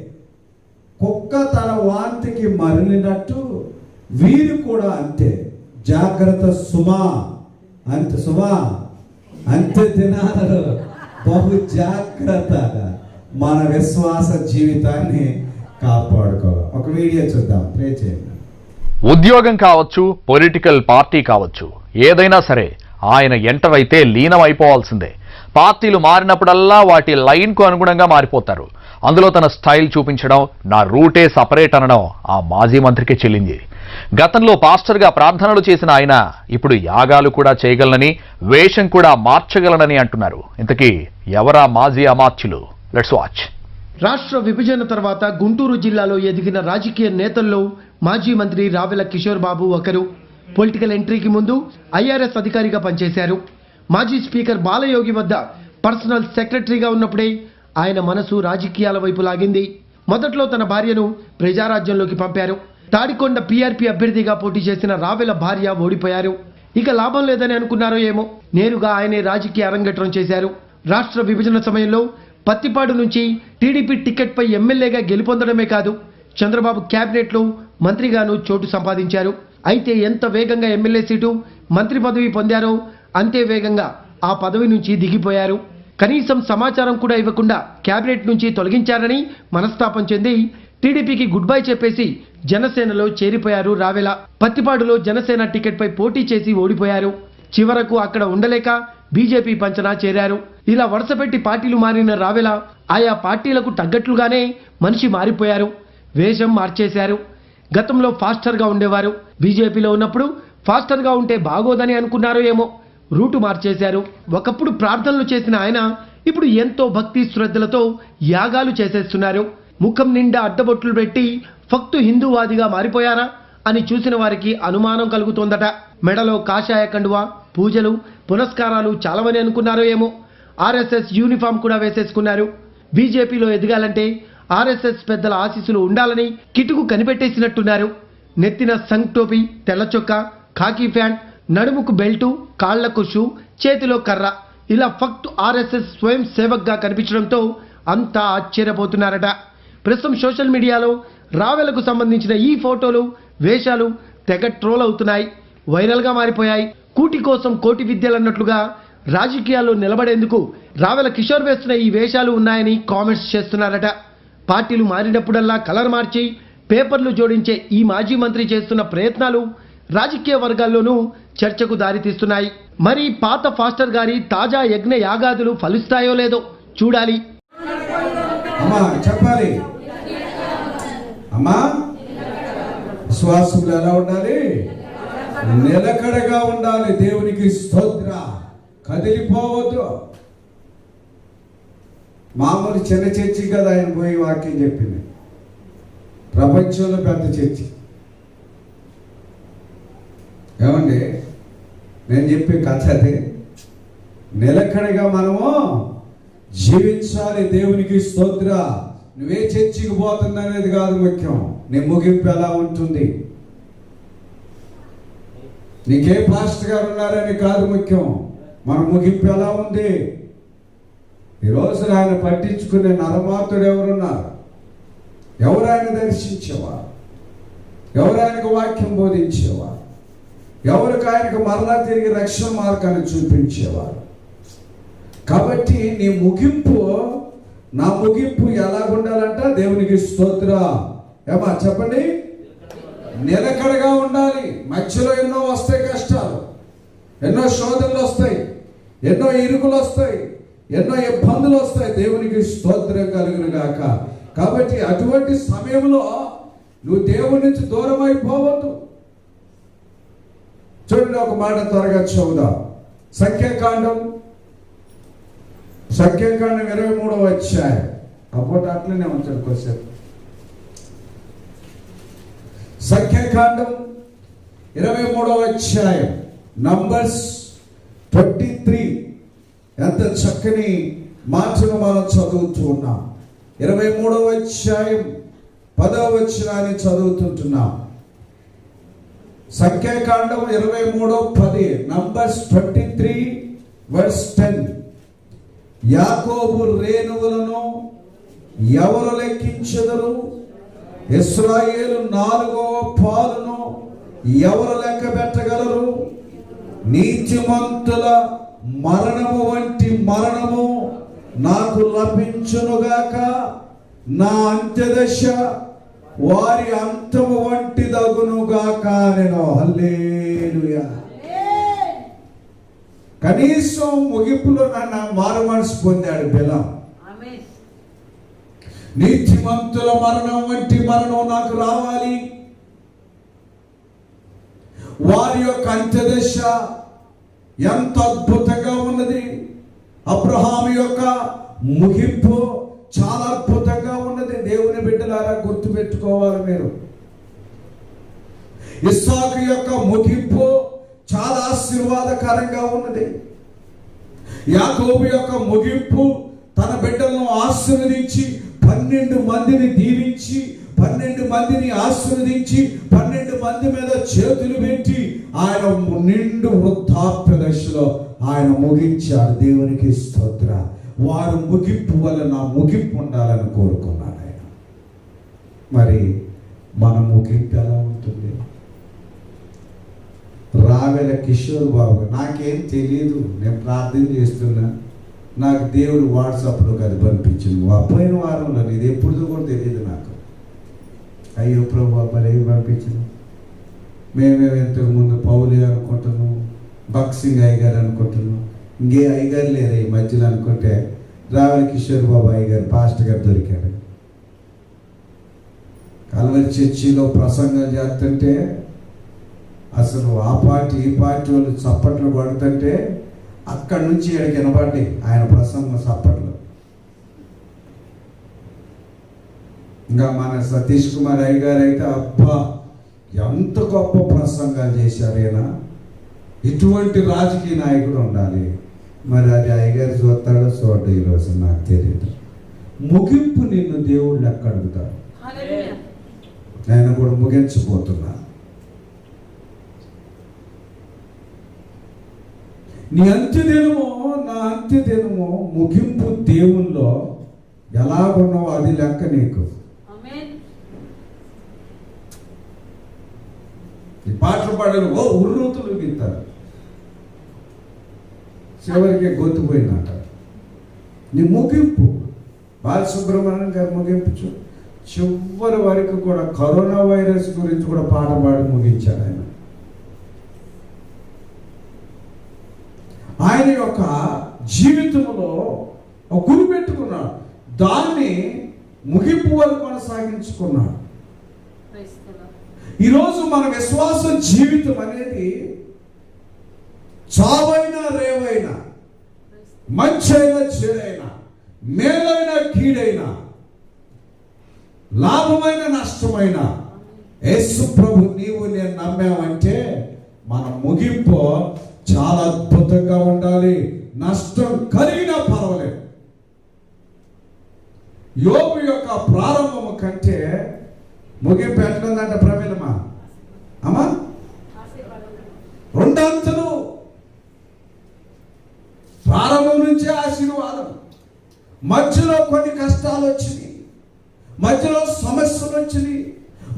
కుక్క తన వాంతికి మరలినట్టు వీరు కూడా అంతే. జాగ్రత్త సుమా. అంతే సుమా. అంతే దినాలలో బహు జాగ్రత్తగా మన విశ్వాస జీవితాన్ని కాపాడుకోవాలి. ఒక వీడియో చూద్దాం, ప్లే చేయండి. ఉద్యోగం కావచ్చు, పొలిటికల్ పార్టీ కావచ్చు, ఏదైనా సరే ఆయన ఎంటర్ అయితే లీనమైపోవాల్సిందే. పార్టీలు మారినప్పుడల్లా వాటి లైన్కు అనుగుణంగా మారిపోతారు. అందులో తన స్టైల్ చూపించడం, నా రూటే సపరేట్ అనడం ఆ మాజీ మంత్రికి చెల్లింది. గతంలో పాస్టర్గా ప్రార్థనలు చేసిన ఆయన ఇప్పుడు యాగాలు కూడా చేయగలనని, వేషం కూడా మార్చగలనని అంటున్నారు. ఇంతకీ ఎవరా మాజీ అమాత్యులు? Let's watch. రాష్ట్ర విభజన తర్వాత గుంటూరు జిల్లాలో ఎదిగిన రాజకీయ నేతల్లో మాజీ మంత్రి రావెల కిషోర్ బాబు ఒకరు. పొలిటికల్ ఎంట్రీకి ముందు ఐఆర్ఎస్ అధికారిగా పనిచేశారు. మాజీ స్పీకర్ బాలయోగి వద్ద పర్సనల్ సెక్రటరీగా ఉన్నప్పుడే ఆయన మనసు రాజకీయాల వైపు లాగింది. మొదట్లో తన భార్యను ప్రజారాజ్యంలోకి పంపారు. తాడికొండ పీఆర్పీ అభ్యర్థిగా పోటీ చేసిన రావెల భార్య ఓడిపోయారు. ఇక లాభం లేదని అనుకున్నారో ఏమో, నేరుగా ఆయనే రాజకీయ అరంగేట్రం చేశారు. రాష్ట్ర విభజన సమయంలో పత్తిపాడు నుంచి టీడీపీ టికెట్పై ఎమ్మెల్యేగా గెలుపొందడమే కాదు, చంద్రబాబు క్యాబినెట్లో మంత్రిగాను చోటు సంపాదించారు. అయితే ఎంత వేగంగా ఎమ్మెల్యే సీటు, మంత్రి పదవి పొందారో అంతే వేగంగా ఆ పదవి నుంచి దిగిపోయారు. కనీసం సమాచారం కూడా ఇవ్వకుండా క్యాబినెట్ నుంచి తొలగించారని మనస్తాపం చెంది టీడీపీకి గుడ్ బై చెప్పేసి జనసేనలో చేరిపోయారు రావెల. పత్తిపాడులో జనసేన టికెట్పై పోటీ చేసి ఓడిపోయారు. చివరకు అక్కడ ఉండలేక బీజేపీ పంచనా చేరారు. ఇలా వరుసపెట్టి పార్టీలు మారిన రావెల ఆయా పార్టీలకు తగ్గట్లుగానే మనిషి మారిపోయారు. వేషం మార్చేశారు. గతంలో ఫాస్టర్గా ఉండేవారు. బీజేపీలో ఉన్నప్పుడు ఫాస్టర్గా ఉంటే బాగోదని అనుకున్నారో ఏమో, రూటు మార్చేశారు. ఒకప్పుడు ప్రార్థనలు చేసిన ఆయన ఇప్పుడు ఎంతో భక్తి శ్రద్ధలతో యాగాలు చేసేస్తున్నారు. ముఖం నిండా అడ్డబొట్లు పెట్టి ఫక్తు హిందూవాదిగా మారిపోయారా అని చూసిన వారికి అనుమానం కలుగుతోందట. మెడలో కాషాయ కండువా, పూజలు, పునస్కారాలు చాలవని అనుకున్నారో ఏమో, ఆర్ఎస్ఎస్ యూనిఫామ్ కూడా వేసేసుకున్నారు. బీజేపీలో ఎదగాలంటే ఆర్ఎస్ఎస్ పెద్దల ఆశీస్సులు ఉండాలని కిటుకు కనిపెట్టేసినట్టున్నారు. నెత్తిన సంగ్ టోపీ, తెల్ల చొక్కా, ఖాకీ ప్యాంట్, నడుముకు బెల్టు, కాళ్లకు షూ, చేతిలో కర్ర, ఇలా ఫక్తు ఆర్ఎస్ఎస్ స్వయం సేవక్గా కనిపించడంతో అంతా ఆశ్చర్యపోతున్నారట. ప్రస్తుతం సోషల్ మీడియాలో రావెలకు సంబంధించిన ఈ ఫోటోలు, వేషాలు తెగ ట్రోల్ అవుతున్నాయి, వైరల్గా మారిపోయాయి. కూటి కోసం కోటి విద్యలన్నట్లుగా రాజకీయాల్లో నిలబడేందుకు రావెల కిషోర్ వేస్తున్న ఈ వేషాలు ఉన్నాయని కామెంట్స్ చేస్తున్నారట. పార్టీలు మారినప్పుడల్లా కలర్ మార్చి పేపర్లు జోడించే ఈ మాజీ మంత్రి చేస్తున్న ప్రయత్నాలు రాజకీయ వర్గాల్లోనూ చర్చకు దారితీస్తున్నాయి. మరి పాత ఫాస్టర్ గారి తాజా యజ్ఞ యాగాదులు ఫలిస్తాయో లేదో చూడాలి. అమ్మా చెప్పాలి, అమ్మా విశ్వాసంలో ఎలా ఉండాలి? నిలకడగా ఉండాలి. దేవునికి స్తోత్ర. కదిలిపోవద్దు. మామూలు చిన్న చర్చి కదా ఆయన పోయి వాక్యం చెప్పింది. ప్రపంచంలో పెద్ద చర్చి. ఏమండి, నేను చెప్పే కథ అదే. నిలకడగా మనము జీవించాలి. దేవునికి స్తోత్ర. నువ్వే చర్చికి పోతుంది అనేది కాదు ముఖ్యం, నీ ముగింపు ఎలా ఉంటుంది. నీకే పాస్టర్ గారు ఉన్నారని కాదు ముఖ్యం, మన ముగింపు ఎలా ఉంది. ఈరోజు ఆయన పట్టించుకునే నరమాతుడు ఎవరున్నారు? ఎవరు ఆయన దర్శించేవారు? ఎవరు ఆయనకు వాక్యం బోధించేవారు? ఎవరికి ఆయనకు మరలా తిరిగి రక్షణ మార్గాన్ని చూపించేవారు? కాబట్టి నీ ముగింపు, నా ముగింపు ఎలా ఉండాలంట? దేవునికి స్తోత్ర. ఏమా చెప్పండి, నిలకడగా ఉండాలి. మధ్యలో ఎన్నో వస్తాయి కష్టాలు, ఎన్నో శోధనలు వస్తాయి, ఎన్నో ఇరుకులు వస్తాయి, ఎన్నో ఇబ్బందులు వస్తాయి. దేవునికి స్తోత్రం కలుగును గాక. కాబట్టి అటువంటి సమయంలో నువ్వు దేవుడి నుంచి దూరం అయిపోవద్దు. చూడండి, ఒక మాట త్వరగా చదువుదాం. సంఖ్యాకాండం 23వ అధ్యాయం. అప్పుడు అట్లనే ఉంటాడు కొద్దిసేపు. సంఖ్యాకాండం 23వ అధ్యాయం, నంబర్స్ 23. ఎంత చక్కని మాటను మనం చదువుతూ ఉన్నాం. 23వ అధ్యాయం 10వ వచనాన్ని చదువుతుంటున్నాం. సంఖ్యాకాండం 23:10, నంబర్స్ 23:10. యాకోబు రేణువులను ఎవరు లెక్కించెదరు? ఇశ్రాయేలు 4వ పాలును ఎవరు లెక్క పెట్టగలరు? నీతిమంతుల మరణము వంటి మరణము నాకు లభించునుగాక. నా అంత్యదశ వారి అంతము వంటిదగునుగాక. నేను హల్లెలూయా. కనీసం ముగింపులో నన్ను మారు మనసు పొందాడు బిలాము. నీతిమంతుల మరణం వంటి మరణం నాకు రావాలి. వారి యొక్క అంత్యదశ ఎంత అద్భుతంగా ఉన్నది. అబ్రహాము యొక్క ముగింపు చాలా అద్భుతంగా ఉన్నది. దేవుని బిడ్డలారా గుర్తుపెట్టుకోవాలి మీరు. ఇస్సాకు యొక్క ముగింపు చాలా ఆశీర్వాదకరంగా ఉన్నది. యాకోబు యొక్క ముగింపు తన బిడ్డలను ఆశీర్వదించి 12 మందిని దీవించి 12 మందిని ఆశీర్వదించి 12 మంది మీద చేతులు పెట్టి ఆయన నిండు వృద్ధాప్య దశలో ఆయన ముగించాడు. దేవునికి స్తోత్ర. వారు ముగింపు వల్ల నా ముగింపు ఉండాలని కోరుకున్నాడు ఆయన. మరి మన ముగింపు ఎలా ఉంటుంది? రావెల కిషోర్ బాబు, నాకేం తెలియదు, నేను ప్రార్థన చేస్తున్నా, నాకు దేవుడు వాట్సాప్లో అది పంపించింది. పోయిన వారంలో ఇది ఎప్పుడుదో కూడా తెలియదు నాకు. అయ్యో ప్రభు అబ్బాయి పంపించింది. మేమేమి ఇంతకుముందు పౌలి అనుకుంటున్నాం, బక్సింగ్ అయ్యగారు అనుకుంటున్నాం, ఇంకే అయ్యగారు లేరు ఈ మధ్యలో అనుకుంటే రావెల కిషోర్ బాబు అయ్యగారు పాస్టర్ గారు దొరికారు. కల్వరి చర్చిలో ప్రసంగం చేస్తుంటే అసలు ఆ పార్టీ ఈ పార్టీ వాళ్ళు చప్పట్లు కొడుతుంటే అక్కడి నుంచి ఇక్కడికి వినబడ్డాయి ఆయన ప్రసంగం చప్పట్లు. ఇంకా మన సతీష్ కుమార్ అయ్యగారు అయితే అబ్బా ఎంత గొప్ప ప్రసంగాలు చేశారు ఆయన. ఇటువంటి రాజకీయ నాయకుడు ఉండాలి. మరి అది అయ్యగారు చూస్తాడో చూడ ఈరోజు నాకు తెలియదు. ముగింపు నిన్ను దేవుడు లెక్క అడుగుతాడు. నేను కూడా ముగించబోతున్నా. నీ అంత్యదినము నా అంత్యదినము ముగింపు దేవుల్లో ఎలాగున్నావో అది లెక్క నీకు. ఈ పాటలు పాడలు ఉర్రూతులు గీతారు, చివరికి గొంతుపోయినట. నీ ముగింపు బాలసుబ్రహ్మణ్యం గారు ముగింపు చివరి వరకు కూడా కరోనా వైరస్ గురించి కూడా పాట పాడి ముగించాడు ఆయన. ఆయన యొక్క జీవితంలో ఒక గురి పెట్టుకున్నాడు, దాన్ని ముగింపు వరకు కొనసాగించుకున్నాడు. ఈరోజు మన విశ్వాస జీవితం అనేది చావైనా రేవైనా, మంచైనా చెడైనా, మేలైన కీడైనా, లాభమైన నష్టమైన యేసు ప్రభు నీవు నేను నమ్మామంటే మన ముగింపు చాలా అద్భుతంగా ఉండాలి. నష్టం కలిగినా పర్వాలేదు. యోబు యొక్క ప్రారంభము కంటే ముగింపు ఎట్లుందంటే ప్రవీణమా అమ్మా, రెండంతలు. ప్రారంభం నుంచే ఆశీర్వాదం, మధ్యలో కొన్ని కష్టాలు వచ్చినాయి, మధ్యలో సమస్యలు వచ్చినాయి,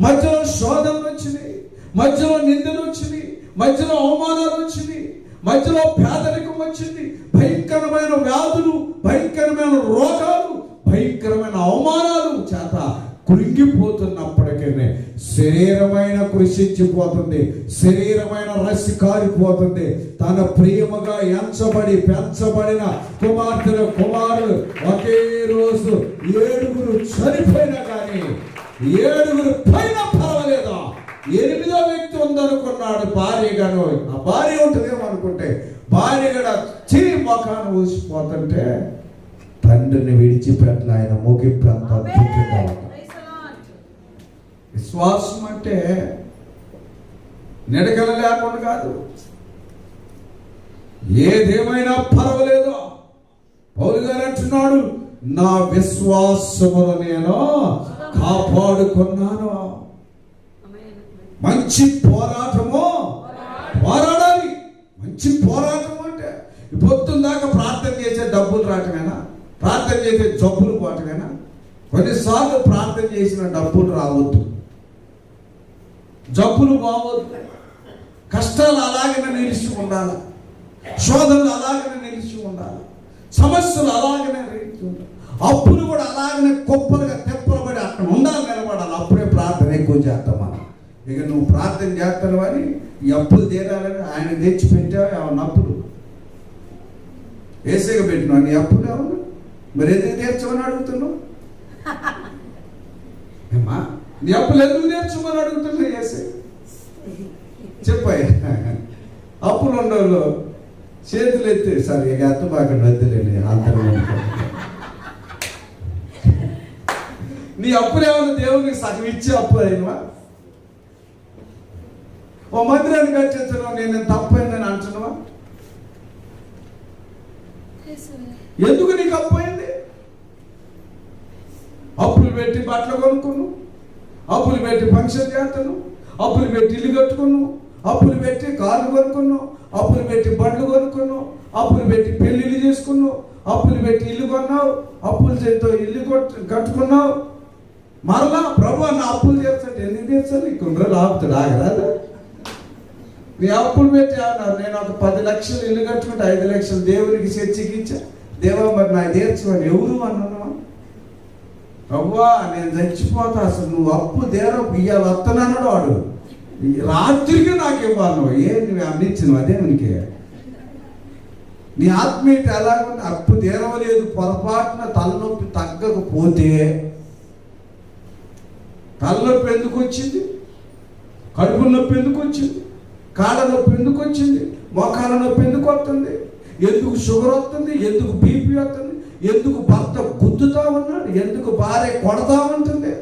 మధ్యలో శోధనలు వచ్చినాయి, మధ్యలో నిందలు వచ్చినాయి, మధ్యలో అవమానాలు వచ్చినాయి, మధ్యలో పేదరికం వచ్చింది, భయంకరమైన వ్యాధులు, భయంకరమైన రోగాలు, భయంకరమైన అవమానాలు చేత కృంగిపోతున్నప్పటికీ శరీరమైన కృషించిపోతుంది, శరీరమైన రసి కారిపోతుంది. తన ప్రియముగా ఎంచబడి పెంచబడిన కుమారులు ఒకే రోజు 7 చనిపోయినా కానీ 7 పైన పర్వాలేదా, 8వ వ్యక్తి ఉందనుకున్నాడు భార్యగాను. ఆ భార్య ఉంటుందేమో అనుకుంటే భార్య కూడా చిరి మొఖాన్ని ఊసిపోతుంటే తండ్రిని విడిచిపెట్ల ఆయన ముగింపు అంత అద్భుతంగా ఉంది. విశ్వాసం అంటే నిడకల లేకుండా కాదు, ఏదేమైనా పర్వాలేదు. పౌలు గారు అంటున్నాడు, నా విశ్వాసమును నేను కాపాడుకున్నాను. మంచి పోరాటము పోరాడాలి. మంచి పోరాటం అంటే పొద్దున్న దాకా ప్రార్థన చేసే డబ్బులు రావటమేనా, ప్రార్థన చేసే జబ్బులు పోవటమేనా? కొన్నిసార్లు ప్రార్థన చేసిన డబ్బులు రావద్దు, జబ్బులు బావద్దు, కష్టాలు అలాగనే నిలిచి ఉండాలి, శోధనలు అలాగనే నిలిచి ఉండాలి, సమస్యలు అలాగనే రేగుతుంటాయి. అప్పులు కూడా అలాగనే కుప్పలుగా తెప్పలబడి అక్కడ ఉండాలి, నిలబడాలి. అప్పుడే ప్రార్థన ఎక్కువ చేస్తాం మనం. ఇక నువ్వు ప్రార్థన చేస్తావు అని ఈ అప్పులు తీరాలని ఆయన తెచ్చిపెట్టావు ఏమన్నా అప్పులు ఏసీగా పెట్టినావు. నీ అప్పులు ఏమన్నా మరి ఎందుకు తీర్చమని అడుగుతున్నావు? ఏమా నీ అప్పులు ఎందుకు తీర్చమని అడుగుతున్నావు? ఏసీ చెప్పాయి. అప్పులు ఉండవు చేతులు ఎత్తే సరే ఇక అత్త బాగా వద్దులేండి అందరూ. నీ అప్పులు ఏమన్నా దేవునికి సగం ఇచ్చే అప్పు అయినవా? ఓ మందిరాన్ని కట్టించడం నేను తప్పైందని అంటున్నావా? ఎందుకు నీకు అప్పు అయింది? అప్పులు పెట్టి బట్టలు కొనుక్కున్నావు, అప్పులు పెట్టి ఫంక్షన్ చేస్తాను, అప్పులు పెట్టి ఇల్లు కట్టుకున్నావు, అప్పులు పెట్టి కార్లు కొనుక్కున్నావు, అప్పులు పెట్టి బండ్లు కొనుక్కున్నావు, అప్పులు పెట్టి పెళ్లిళ్ళు చేసుకున్నావు, అప్పులు పెట్టి ఇల్లు కొన్నావు, అప్పులు చేతితో ఇల్లు కట్టుకున్నావు. మరలా ప్రభు నా అప్పులు తీర్చండి. ఎందుకు తీర్చాలి? కుండ్రలు ఆపుతాడు, ఆగరాదు. నీ అప్పులు పెట్టి అన్నారు నేను ఒక 10 లక్షలు ఇల్లు కట్టుకుంటే 5 లక్షలు దేవునికి చర్చికి ఇచ్చా. దేవా మరి నాకు తీర్చమని ఎవరు అన్నావా? ప్రభువా నేను చచ్చిపోతా, అసలు నువ్వు అప్పు తీర ఇయ్యాలి వస్తున్నాడు వాడు, రాత్రికి నాకు ఇవ్వాలి. నువ్వు నువ్వు అందించినవు అదే ఉనికి. నీ ఆత్మీయత ఎలాగుంది? అప్పు తీరవలేదు, పొరపాటున తలనొప్పి తగ్గకపోతే తలనొప్పి ఎందుకు వచ్చింది? కడుపు నొప్పి ఎందుకు వచ్చింది? కాళ్ళ నొప్పి ఎందుకు వచ్చింది? మోకాళ్ళ నొప్పి ఎందుకు వస్తుంది? ఎందుకు షుగర్ వస్తుంది? ఎందుకు బీపీ వస్తుంది? ఎందుకు భర్త గుద్దుతా ఉన్నాడు? ఎందుకు భార్య కొడతా ఉంటుంది?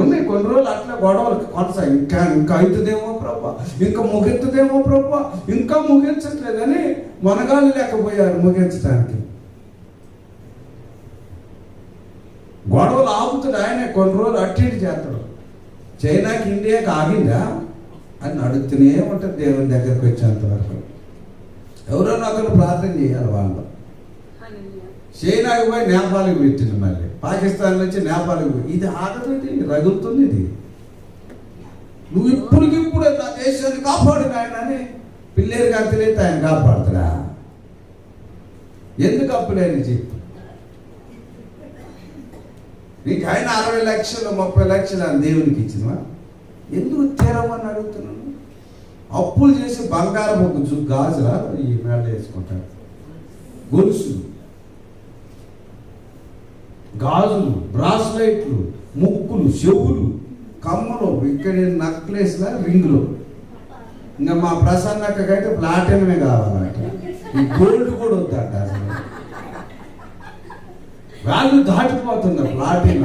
ఉన్నాయి కొన్ని రోజులు అట్లా గొడవలు కొనసాగి ఇంకా అవుతుందేమో ప్రభా, ఇంకా ముగించదేమో ప్రభా, ఇంకా ముగించట్లేదని మనగాళ్ళు లేకపోయారు ముగించడానికి. గొడవలు ఆపుతాడు ఆయనే, కొన్ని రోజులు అట్టి చేస్తాడు. చైనాకి ఇండియాకి ఆగిందా అని అడుగుతూనే ఉంటుంది దేవుని దగ్గరికి వచ్చేంత వరకు. ఎవరైనా ఒకరు ప్రార్థన చేయాలి వాళ్ళు. చైనాకి పోయి నేపాల్కి పెట్టింది, మళ్ళీ పాకిస్తాన్ నుంచి నేపాల్కి పోయి. ఇది ఆగదు, రగులుతుంది. ఇది నువ్వు ఇప్పుడు నా దేశాన్ని కాపాడు ఆయన అని పిల్లేరు కాకపోతే ఆయన కాపాడుతురా? ఎందుకు అప్పులేని చెప్పు. నీకు ఆయన 60 లక్షలు 30 లక్షలు అని దేవునికి ఇచ్చినవా? ఎందుకు తీరమని అడుగుతున్నాను? అప్పులు చేసి బంగారం ఒక గాజులా ఈ మేడ వేసుకుంటారు, గొలుసులు, గాజులు, బ్రాస్లైట్లు, ముక్కులు, చెవులు, కమ్మలు, ఇక్కడ నెక్లెస్ల, రింగులు. ఇంకా మా ప్రసన్నకైతే ప్లాటినమే కావాలంట, ఈ గోల్డ్ కూడా వద్దంట. అసలు వాళ్ళు దాటిపోతుంది ప్లాటిన్.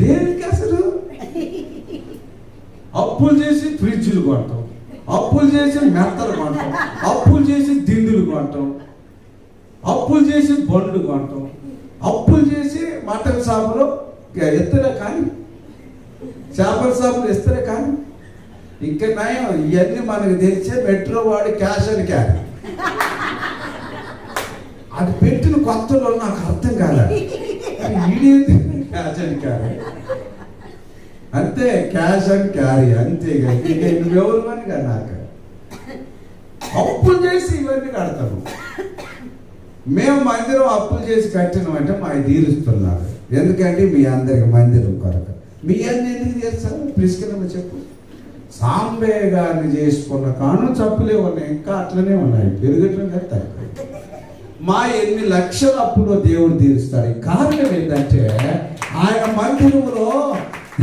దేనికి అసలు? అప్పులు చేసి ఫ్రిడ్జ్లు కొంటాం, అప్పులు చేసి మెత్తలు కొంటాం, అప్పులు చేసి దిండులు కొంటాం, అప్పులు చేసి బండ్లు కొంటాం, అప్పులు చేసి మటన్ షాపులో ఎత్తలే కానీ, చేపల షాపులు ఇస్తలే కానీ. ఇంకా నయం ఇవన్నీ మనకు తెలిసే మెట్రో వాడి క్యాష్ అని క్యారీ. అది పెట్టిన కొత్తలో నాకు అర్థం కాలేదు, ఈడేది క్యాష్ అని క్యారీ. అంతే, క్యాష్ అండ్ క్యారీ అంతే. ఇక నువ్వెవరు అని కదా నాకు అప్పులు చేసి ఇవన్నీ కడతాము. మేము మందిరం అప్పులు చేసి కట్టినామంటే మా తీరుస్తున్నారు. ఎందుకంటే మీ అందరికి మందిరం కొరకు. మీ అన్ని ఎందుకు చేస్తారు? ప్రిస్కినమ్మ చెప్పు. సాంబే గారిని చేసుకున్న కాను చప్పులే ఉన్నాయి, ఇంకా అట్లనే ఉన్నాయి, పెరుగుట్లం కదా. మా ఎన్ని లక్షల అప్పులో దేవుడు తీరుస్తాడు. కారణం ఏంటంటే ఆయన మందిరంలో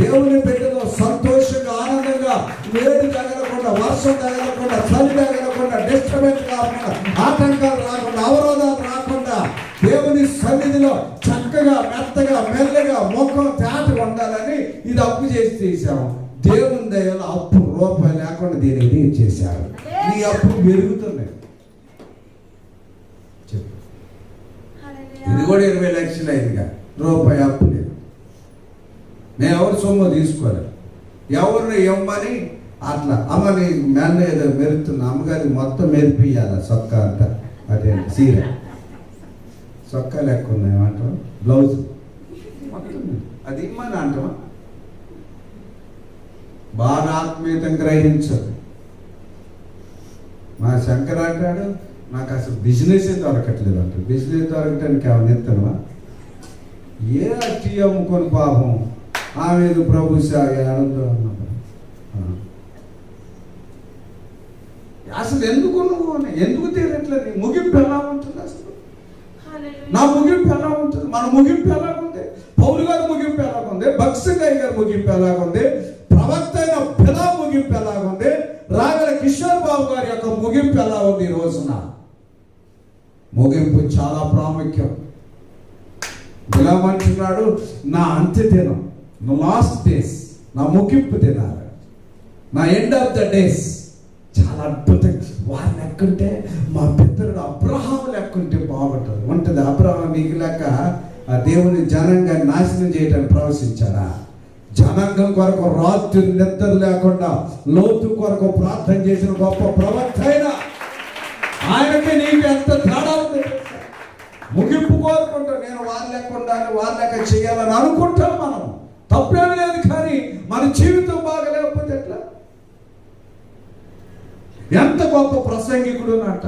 దేవుని బిడ్డలో సంతోషంగా ఆనందంగా, వేడి తగలకుండా, వర్షం తగలకుండా, చలి తగలకుండా, డిస్టర్బెన్స్ కాకుండా, ఆటంకాలు రాకుండా, అవరోధాలు రాకుండా దేవుని సన్నిధిలో చక్కగా మెత్తగా మెల్లగా ముఖం తేటగా ఉండాలని ఇది అప్పు చేసి తీసాము. దేవుని దయలో అప్పు రూపాయి లేకుండా దీనికి చేశారు. నీ అప్పు పెరుగుతున్నాయి. చెప్పు, ఇది కూడా 20 లక్షలు అయిందిగా, రూపాయి అప్పు లేదు. నేను ఎవరు సొమ్ము తీసుకోలేదు, ఎవరిని ఇవ్వమని అట్లా. అమ్మ నీ మేన్న ఏదో మెరుతుంది, అమ్మగారి మొత్తం మెరిపియాల సొక్క అంతా. అదే చీర సొక్క లెక్క ఉన్నాయి అంటాం, బ్లౌజ్ అది ఇమ్మని అంటామా? బాగా ఆత్మీయతం గ్రహించదు. మా శంకర్ అంటాడు, నాకు అసలు బిజినెస్ దొరకట్లేదు అంటాడు. బిజినెస్ దొరకటానికి ఏమైనా ఎత్తానువా? ఏ అట్టి అమ్ముకొని పాపం ఆమె ప్రభు ఏడుందో అన్నాడు. అసలు ఎందుకు నువ్వు ఎందుకు తీరట్లేదు? నీ ముగింపు ఎలా ఉంటుంది? అసలు నా ముగింపు ఎలా ఉంటుంది? మన ముగింపు ఎలాగుంది? పౌలు గారి ముగింపు ఎలాగుంది? భక్సింగయ్య గారి ముగింపు ఎలాగుంది? ప్రవక్త అయిన పిలా ముగింపు ఎలాగుంది? రాగల కిషోర్ బాబు గారి యొక్క ముగింపు ఎలా ఉంది? ఈ రోజున ముగింపు చాలా ప్రాముఖ్యం. పిలవమంటున్నాడు, నా అంత్య దినం, నా లాస్ట్ డేస్, నా ముగింపు దినాలు, నా ఎండ్ ఆఫ్ ద డేస్. చాలా అద్భుతంగా వారు లెక్కుంటే మా పితరుడు అబ్రహాము లెక్కుంటే బాగుంటుంది ఉంటుంది. అబ్రహాం నీకు లెక్క ఆ దేవుని జనాంగాన్ని నాశనం చేయడానికి ప్రవేశించారా? జనాంగం కొరకు రాత్రి నిద్ర లేకుండా లోతు కొరకు ప్రార్థన చేసిన గొప్ప ప్రవక్త అయినా ఆయనకి నీకు ఎంత తేడా ఉంది? ముగింపు కోరుకుంటాం. నేను వాళ్ళ లెక్క ఉండాలి, వాళ్ళ లెక్క చేయాలని అనుకుంటాం. మనం తప్పేం లేదు, కానీ మన జీవితం బాగలేకపోతే ఎట్లా? ఎంత గొప్ప ప్రసంగికుడు అంట.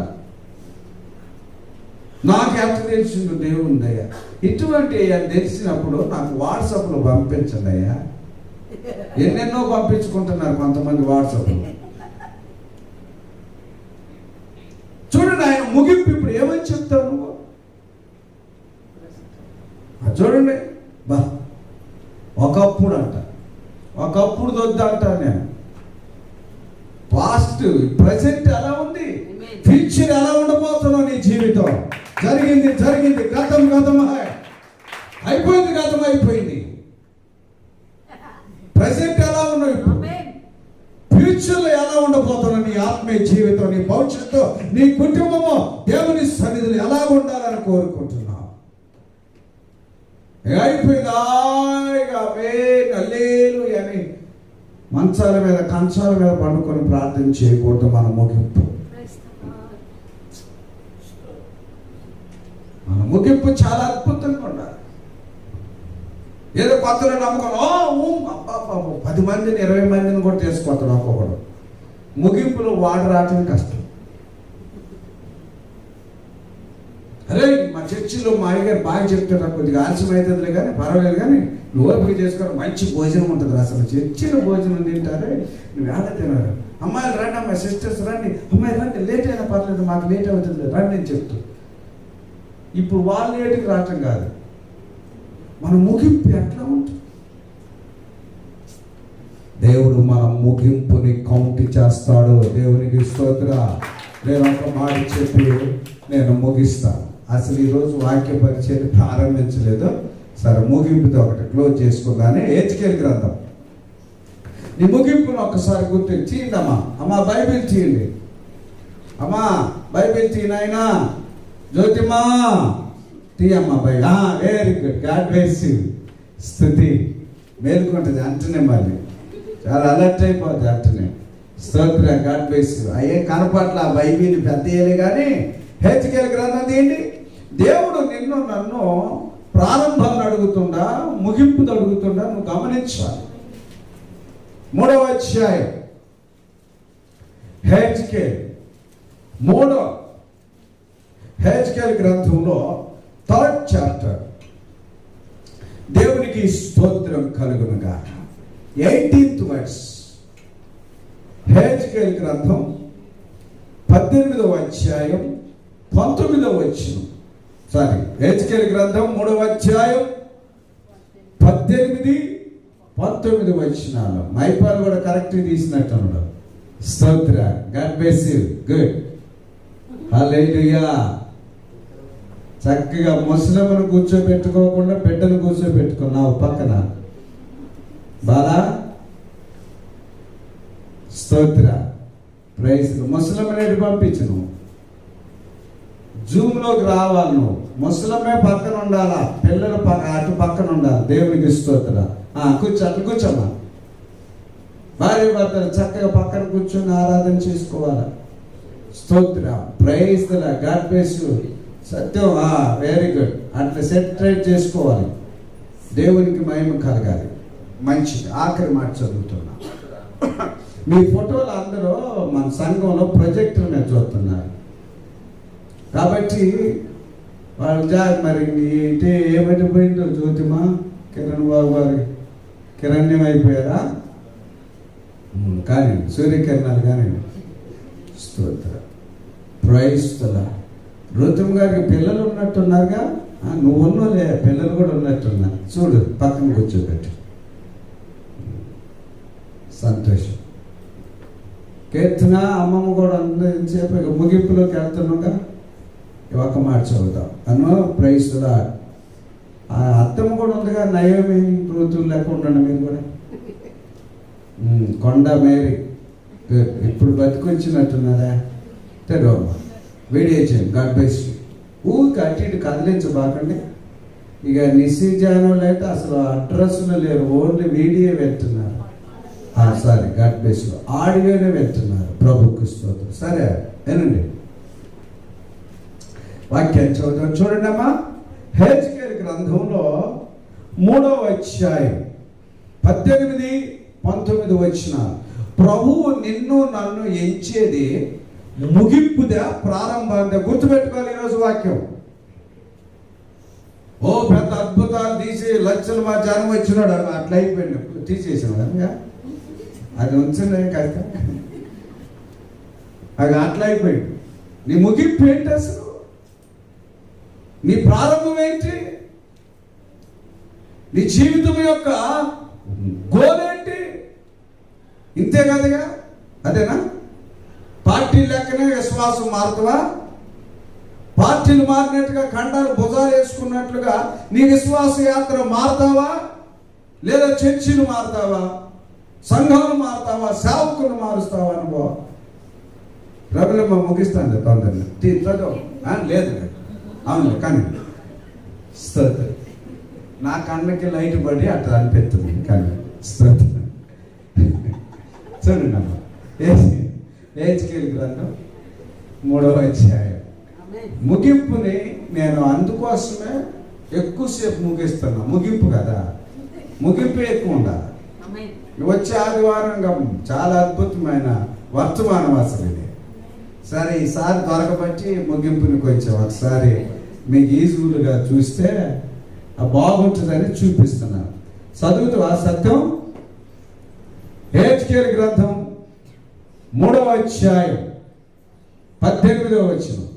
నాకు ఎంత తెలిసిందో దేవుని అయ్యా. ఇటువంటి తెలిసినప్పుడు నాకు వాట్సాప్లో పంపించండి అయ్యా. ఎన్నెన్నో పంపించుకుంటున్నారు కొంతమంది వాట్సాప్లో. చూడండి ఆయన ముగింపు ఇప్పుడు ఏమని చెప్తావు నువ్వు? చూడండి బా, ఒకప్పుడు అంట, ఒకప్పుడు వద్దంట. నేను పాస్ట్ ప్రజెంట్ ఎలా ఉంది, ఫ్యూచర్ ఎలా ఉండబోతున్నావు? నీ జీవితం జరిగింది జరిగింది, గతం గతం అయిపోయింది, గతం అయిపోయింది. ప్రజెంట్ ఎలా ఉన్నావు, ఫ్యూచర్లో ఎలా ఉండబోతున్నావు? నీ ఆత్మీయ జీవితం, నీ భవిష్యత్తు, నీ కుటుంబము దేవుని సన్నిధిలో ఎలా ఉండాలని కోరుకుంటున్నావు? అయిపోయిందా అని మంచాల మీద కంచాల మీద పండుకొని ప్రార్థన చేయకూడదు. మన ముగింపు, మన ముగింపు చాలా అద్భుతంగా ఉండాలి. ఏదో కొత్తలో నమ్మకం అబ్బా 10 మందిని 20 మందిని కూడా తీసుకొస్తాడు ఒక్కొక్కడు. ముగింపులో వాడు రావటం కష్టం. అరే మా చర్చిలో మా అయ్యగారు బాగా చెప్తారు, కొద్దిగా ఆలస్యం అవుతుందిలే కానీ పర్వాలేదు, కానీ నువ్వు ఓపిక చేసుకోవడం మంచి భోజనం ఉంటుంది. అసలు చర్చిలో భోజనం తింటారే, నువ్వు ఎలా తినారు? అమ్మాయిలు రండి, అమ్మాయి సిస్టర్స్ రండి, అమ్మాయి రండి, లేట్ అయినా పర్లేదు, మాకు లేట్ అవుతుంది రండి అని చెప్తూ. ఇప్పుడు వాళ్ళు లేటుకి రావటం కాదు, మన ముగింపు ఎట్లా ఉంటుంది? దేవుడు మన ముగింపుని కౌంట్ చేస్తాడు. దేవునికి స్తోత్ర. నేను ఒక మాట చెప్పి నేను ముగిస్తాను. అసలు ఈరోజు వాక్య పరిచయం ప్రారంభించలేదు. సరే, ముగింపుతో ఒకటి క్లోజ్ చేసుకుందానే. హెచ్కేల్ గ్రంథం నీ ముగింపును ఒక్కసారి గుర్తు తీయండమ్మా. అమ్మా బైబిల్ తీయండి, అమ్మా బైబిల్ తీయనాయనా. జ్యోతిమా తీయమ్మా bible. Very good, god bless you. స్తుతి మేలుకుంటుంది అంటనే, మళ్ళీ చాలా అలర్ట్ అయిపోతుంది అంటనే. స్తోత్ర, గాడ్ బ్లెస్ యు. అయ్యే కనపట్ల బైబిల్ పెద్ద వేయలే కానీ హెచ్కేల్ గ్రంథం తీయండి. దేవుడు నిన్ను నన్ను ప్రారంభాన్ని అడుగుతుండా, ముగింపుతో అడుగుతుండా, నువ్వు గమనించాలి. 3వ అధ్యాయం హెచ్కేల్ గ్రంథంలో 3rd చాప్టర్. దేవునికి స్తోత్రం కలుగును గాక. 18th verse. హెచ్కేల్ గ్రంథం 18వ అధ్యాయం 19వ వచనం. సారీ, హెచ్కేల్ గ్రంథం 3వ అధ్యాయం 18, 19 వచనాలు. మైపాల్ కూడా కరెక్ట్ తీసినట్టు ఉన్నాడు. స్తోత్ర, గాడ్ బ్లెస్ యు. గుడ్, హల్లెలూయా. చక్కగా ముస్లింను కూర్చోబెట్టుకోకుండా బిడ్డను కూర్చోబెట్టుకున్నావు పక్కన. బాలా స్తోత్ర, ప్రైజ్. ముస్లిం నేటి పంపించను, జూమ్లోకి రావాలి. నువ్వు ముస్లిమే పక్కన ఉండాలా, పిల్లలు అటు పక్కన ఉండాలి. దేవునికి స్తోత్ర. అటు కూర్చోమ్మా. భార్య భర్తలు చక్కగా పక్కన కూర్చొని ఆరాధన చేసుకోవాలి. స్తోత్ర, praise the lord, god bless you. సత్యం, వెరీ గుడ్. అట్లా సెటరేట్ చేసుకోవాలి. దేవునికి మహిమ కలగాలి. మంచిది. ఆఖరి మాట చదువుతున్నా. మీ ఫోటోలు అందరూ మన సంఘంలో ప్రొజెక్టర్ మీద చూస్తున్నారు కాబట్టి వాళ్ళు మరి ఇటే ఏమైతే పోయిందో జ్యోతిమా కిరణ్ బాబు గారి కిరణ్యం అయిపోయారా కానీ సూర్యకిరణాలు కానీ స్తోత్ర ప్రైస్తుల రుతుమ్ గారికి పిల్లలు ఉన్నట్టున్నారుగా నువ్వు ఉన్నోలే పిల్లలు కూడా ఉన్నట్టున్నారు చూడు పక్కన కూర్చోబెట్టు సంతోషం కీర్తన అమ్మమ్మ కూడా అందసేపు ముగింపులోకి వెళ్తున్నాగా ఒక మాట చదువుతాం అన్నో ప్రైస్తుల అత్తమ్మ కూడా ఉందిగా నయమే ఋతువులు లేకుండా మీరు కూడా కొండ మేరీ ఇప్పుడు బతికొచ్చినట్టున్నారా తెరవమ్మ వీడియో చేయండి గాడ్ బ్లెస్ యు ఊరికి అటు ఇటు కదిలించబాకండి ఇక నిశ్చిజానులు అయితే అసలు అడ్రస్లు లేరు ఓన్లీ వీడియో వెళ్తున్నారు సారీ గాడ్ బ్లెస్ యు ఆడియోనే వెళ్తున్నారు ప్రభుకు స్తోత్రం సరే ఏనండి వాక్యం చదువుతాం చూడండి అమ్మా హెజ్కేల్ గ్రంథంలో 3వ అధ్యాయం 18-19 వచనాలు ప్రభువు నిన్ను నన్ను ఎంచేది ముగింపుదా ప్రారంభంగా గుర్తుపెట్టుకోవాలి ఈరోజు వాక్యం ఓ పెద్ద అద్భుతాలు తీసి లక్షలు మా జనం వచ్చినాడు అట్లా అయిపోయింది తీసేసాడు అనగా అది ఉంచలే కాక అది అట్లా అయిపోయింది నీ ముగింపు ఏంటి అసలు నీ ప్రారంభం ఏంటి నీ జీవితం యొక్క గోల్ ఏంటి ఇంతే కదగా అదేనా పార్టీ లెక్కనే విశ్వాసం మారుతావా పార్టీలు మారినట్టుగా ఖండాలు భుజాలు వేసుకున్నట్లుగా నీ విశ్వాస యాత్ర మారుతావా లేదా చర్చిలు మారుతావా సంఘాలు మారుతావా సేవకులు మారుస్తావా అనుభవ రవిలమ్మ ముగిస్తాను తొందరగా చదువు లేదు అవును కానీ స్తోత్రం నా కళ్ళకి లైట్ పడి అట్లా అనిపిస్తుంది కానీ స్తోత్రం చూడండి అమ్మ హెజ్కేల్ గ్రంథం 3వ అధ్యాయం ముగింపుని నేను అందుకోసమే ఎక్కువసేపు ముగిస్తున్నా ముగింపు కదా ముగింపు ఎక్కువ ఉండాలి వచ్చే ఆదివారం చాలా అద్భుతమైన వర్తమానం అసలు ఇది సరే ఈసారి దొరకబట్టి ముగింపుని కొంచెం ఒకసారి మీకు ఈజీగా చూస్తే బాగుంటుందని చూపిస్తున్నాను చదువుతూ ఆ సత్యం హెజ్కేల్ గ్రంథం 3వ అధ్యాయం 18వ వచనం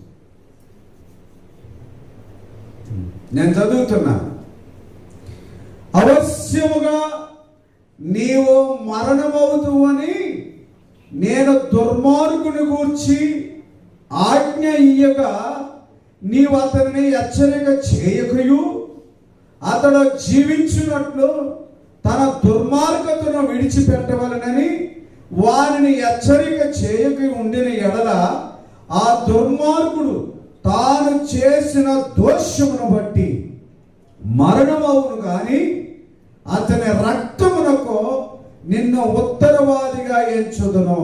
నేను చదువుతున్నాను అవశ్యముగా నీవు మరణమవుతువని నేను దుర్మార్గుని గూర్చి ఆజ్ఞ ఇయ్యగా నీవు అతనిని హెచ్చరిక చేయకయు అతడు జీవించినట్లు తన దుర్మార్గతను విడిచిపెట్టవలనని వారిని హెచ్చరిక చేయక ఉండిన ఎడల ఆ దుర్మార్గుడు తాను చేసిన దోషమును బట్టి మరణమవును గాని అతని రక్తమునకు నిన్ను ఉత్తరవాదిగా ఎంచుదును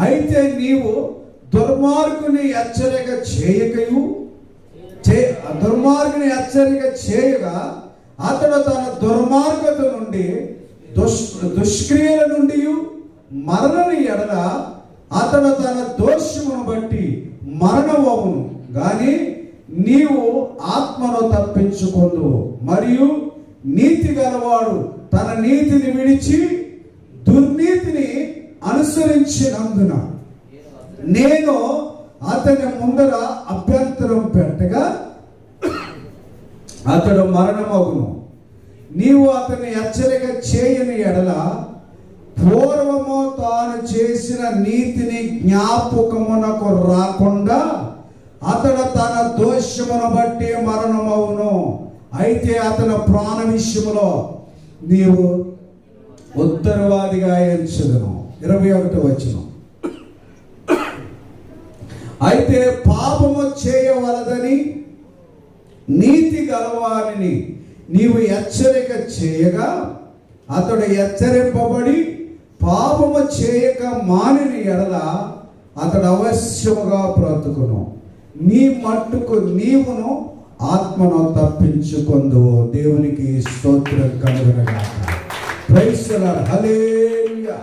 అయితే నీవు దుర్మార్గుని హెచ్చరిక చేయకయు దుర్మార్గుని హెచ్చరిక చేయగా అతడు తన దుర్మార్గత నుండి దుష్క్రియల నుండి మరణని ఎడల అతడు తన దోషమును బట్టి మరణమవును గాని నీవు ఆత్మను తప్పించుకొందు మరియు నీతి గలవాడు తన నీతిని విడిచి దుర్నీతిని అనుసరించినందున నేను అతని ముందర అభ్యంతరం పెట్టగా అతడు మరణమగును నీవు అతని హెచ్చరిక చేయని ఎడల పూర్వము తాను చేసిన నీతిని జ్ఞాపకమునకు రాకుండా అతడు తన దోషమును బట్టి మరణమవును అయితే అతని ప్రాణ విషయములో నీవు ఉత్తరవాదిగా ఎంచుదును 21వ వచనం అయితే పాపము చేయవలదని నీతి గలవారిని నీవు హెచ్చరిక చేయగా అతడు హెచ్చరింపబడి పాపము చేయక మానిన ఎడల అతడు అవశ్యముగా బ్రతుకును నీ మట్టుకు నీవును ఆత్మను తప్పించుకొందు దేవునికి స్తోత్రం కలుగునుగాక ప్రైజ్ ది లార్డ్ హల్లెలూయా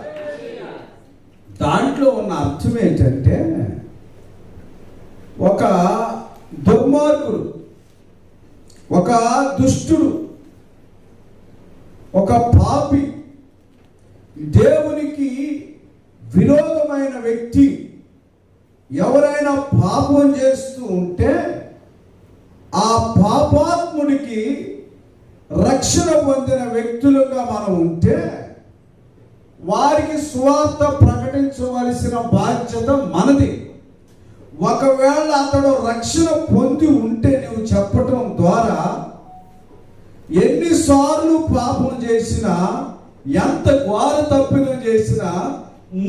దాంట్లో ఉన్న అర్థం ఏంటంటే, ఒక దుర్మార్గుడు, ఒక దుష్టుడు, ఒక పాపి, దేవునికి విరోధమైన వ్యక్తి ఎవరైనా పాపం చేస్తూ ఉంటే ఆ పాపాత్ముడికి రక్షణ పొందిన వ్యక్తులుగా మనం ఉంటే వారికి సువార్త ప్రకటించవలసిన బాధ్యత మనది. ఒకవేళ అతడు రక్షణ పొంది ఉంటే నువ్వు చెప్పటం ద్వారా ఎన్నిసార్లు పాపం చేసినా, ఎంత ఘోర తప్పిదం చేసినా,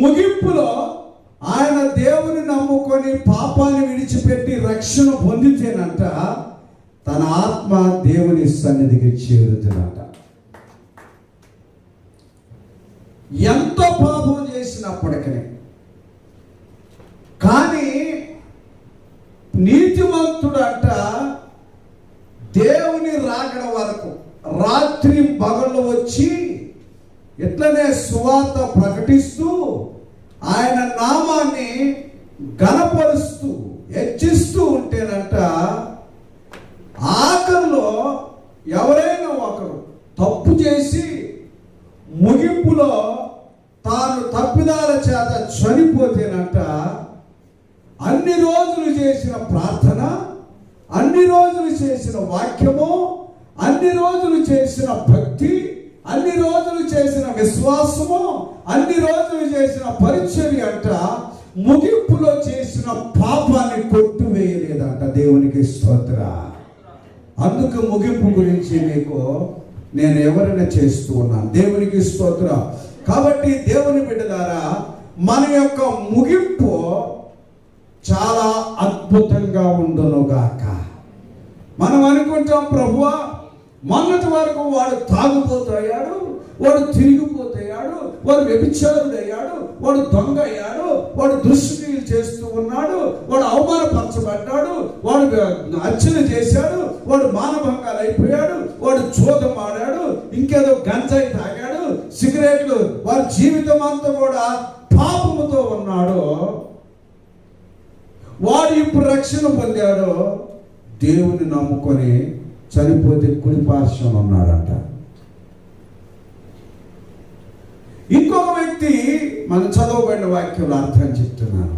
ముగింపులో ఆయన దేవుని నమ్ముకొని పాపాన్ని విడిచిపెట్టి రక్షణ పొందితేనంట తన ఆత్మ దేవుని సన్నిధికి చేరుతున్నట. ఎంత పాపం చేసినప్పటికీ. కానీ నీతిమంతుడంట దేవుని రాకడ వరకు రాత్రి పగళ్ళు వచ్చి ఇట్లనే సువార్త ప్రకటిస్తూ ఆయన నామాన్ని ఘనపరుస్తూ హెచ్చిస్తూ ఉంటేనంట ఆఖరిలో ఎవరైనా ఒకరు తప్పు చేసి ముగింపులో తాను తప్పిదాల చేత చనిపోతేనంట అన్ని రోజులు చేసిన ప్రార్థన, అన్ని రోజులు చేసిన వాక్యము, అన్ని రోజులు చేసిన భక్తి, అన్ని రోజులు చేసిన విశ్వాసము, అన్ని రోజులు చేసిన పరిచర్య అంట ముగింపులో చేసిన పాపాన్ని కొట్టివేయలేదంట. దేవునికి స్తోత్ర. అందుకు ముగింపు గురించి మీకు నేను ఎవరైనా చేస్తూ ఉన్నాను. దేవునికి స్తోత్ర. కాబట్టి దేవుని బిడ్డలారా, మన యొక్క ముగింపు చాలా అద్భుతంగా ఉండునుగాక. మనం అనుకుంటాం, ప్రభువా మొన్నటి వరకు వాడు తాగుపోతయ్యాడు, వాడు తిరిగిపోతయ్యాడు, వాడు వ్యభిచారుడయ్యాడు, వాడు దొంగ అయ్యాడు, వాడు దుష్క్రియలు చేస్తూ ఉన్నాడు, వాడు అవమానపరచబడ్డాడు, వాడు అర్చన చేశాడు, వాడు మానభంగాలు అయిపోయాడు, వాడు జూదం ఆడాడు, ఇంకేదో గంజాయి తాగాడు, సిగరెట్లు, వాడి జీవితం అంతా కూడా పాపముతో ఉన్నాడు. వాడు ఇప్పుడు రక్షణ పొందాడు, దేవుని నమ్ముకొని చనిపోతే కుడి పార్శ్వం ఉన్నాడంట. ఇంకొక వ్యక్తి, మనం చదవబడిన వాక్యంలో అర్థం చెప్తున్నాను,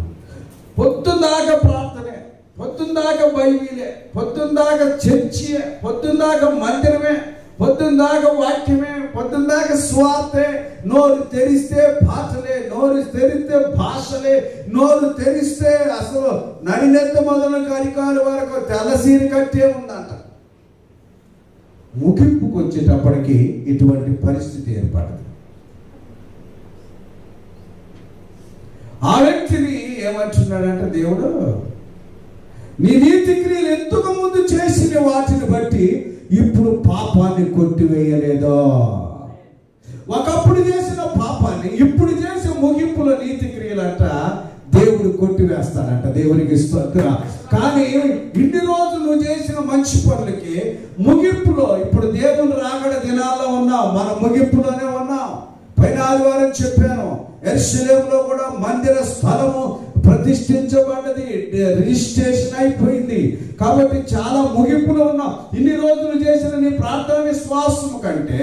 పొద్దుందాకా ప్రార్థనే, పొద్దుందాకా బైబిలే, పొద్దుందాకా చర్చియే, పొద్దుందాకా మందిరమే, పొద్దుందాకా వాక్యమే, పొద్దుందాకా స్వార్థే, నోరు తెరిస్తే పాటలే, నోరు తెరిస్తే భాషలే, నోరు తెరిస్తే అసలు నడినెత్త మొదలు కరికాలు వరకు తెల్లసీర కట్టే ఉందంట. ముగింపుకు వచ్చేటప్పటికి ఇటువంటి పరిస్థితి ఏర్పడదు. ఆ వ్యక్తిని ఏమంటున్నాడంటే దేవుడు, నీ నీతి క్రియలు ఎంతకు ముందు చేసిన వాటిని బట్టి ఇప్పుడు పాపాన్ని కొట్టివేయలేదో. ఒకప్పుడు చేసిన పాపాన్ని ఇప్పుడు చేసే ముగింపులో నీతి క్రియలంట దేవుడు కొట్టివేస్తాడంట. దేవునికి స్తోత్రం. కానీ ఇన్ని రోజులు నువ్వు చేసిన మంచి పనులకి ముగింపులో, ఇప్పుడు దేవుని రాకడ దినాల్లో ఉన్నావు, మన ముగింపులోనే ఉన్నాం. పైన ఆదివారం చెప్పాను, యెరూషలేములో కూడా మందిర స్థలము ప్రతిష్ఠించబడ్డది, రిజిస్ట్రేషన్ అయిపోయింది. కాబట్టి చాలా ముగింపులో ఉన్నాం. ఇన్ని రోజులు చేసిన నీ ప్రార్థన విశ్వాసం కంటే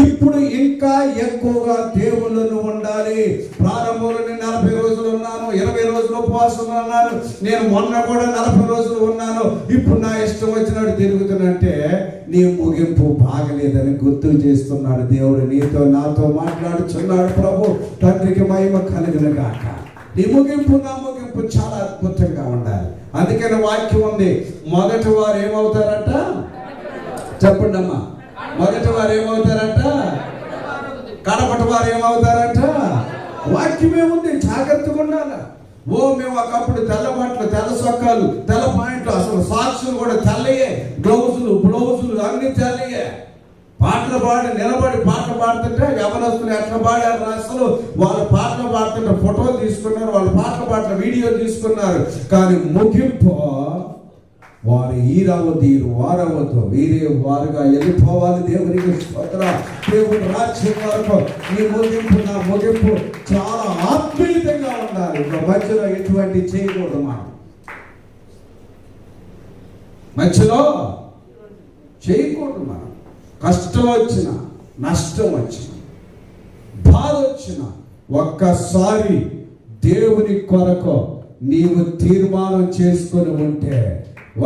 ఇప్పుడు ఇంకా ఎక్కువగా దేవుళ్ళను ఉండాలి. ప్రారంభంలో నేను 40 రోజులు ఉన్నాను, 20 రోజులు ఉపవాసం ఉన్నాను, నేను మొన్న కూడా 40 రోజులు ఉన్నాను, ఇప్పుడు నా ఇష్టం వచ్చినట్టు తిరుగుతున్నంటే నీ ముగింపు బాగలేదని గుర్తు చేస్తున్నాడు దేవుడు. నీతో నాతో మాట్లాడుచున్నాడు ప్రభు. తండ్రికి మహిమ కలుగును గాక. నీ ముగింపు నా ముగింపు చాలా అద్భుతంగా ఉండాలి. అందుకని వాక్యం ఉంది, మొదటి వారు ఏమవుతారంట? చెప్పండి అమ్మా. మొదటి వారు ఏమవుతారంట? కడపటి వారు ఏమవుతారంట? వాక్యమే ఉంది, జాగ్రత్తగా ఉండాలి. మేము ఒకప్పుడు తెల్ల బట్టలు, తెల్ల సొక్కాలు, తెల్ల పాయింట్లు, అసలు సాక్సులు కూడా తెల్లయే, బ్లౌజులు అన్ని తెల్లయే. పాటలు పాడి నిలబడి పాటలు పాడుతుంటే యవనస్తులు ఎట్లా పాడారు అసలు, వాళ్ళు పాటలు పాడుతుంటే ఫోటోలు తీసుకున్నారు, వాళ్ళు పాటలు వీడియో తీసుకున్నారు. కానీ ముగింపు వారు ఈరవద్దు, వారవద్దు, వీరే వారుగా వెళ్ళిపోవాలి. దేవునికి స్తోత్రం. దేవుని రాజ్యం వరకు ఈ ముగింపు, నా ముగింపు చాలా ఆత్మీయంగా ఉండాలి. మధ్యలో ఎటువంటి చేయకూడదు మనం. మధ్యలో చేయకూడదు మనం. కష్టం వచ్చిన, నష్టం వచ్చిన, బాధ వచ్చిన ఒక్కసారి దేవుని కొరకు నీవు తీర్మానం చేసుకొని ఉంటే,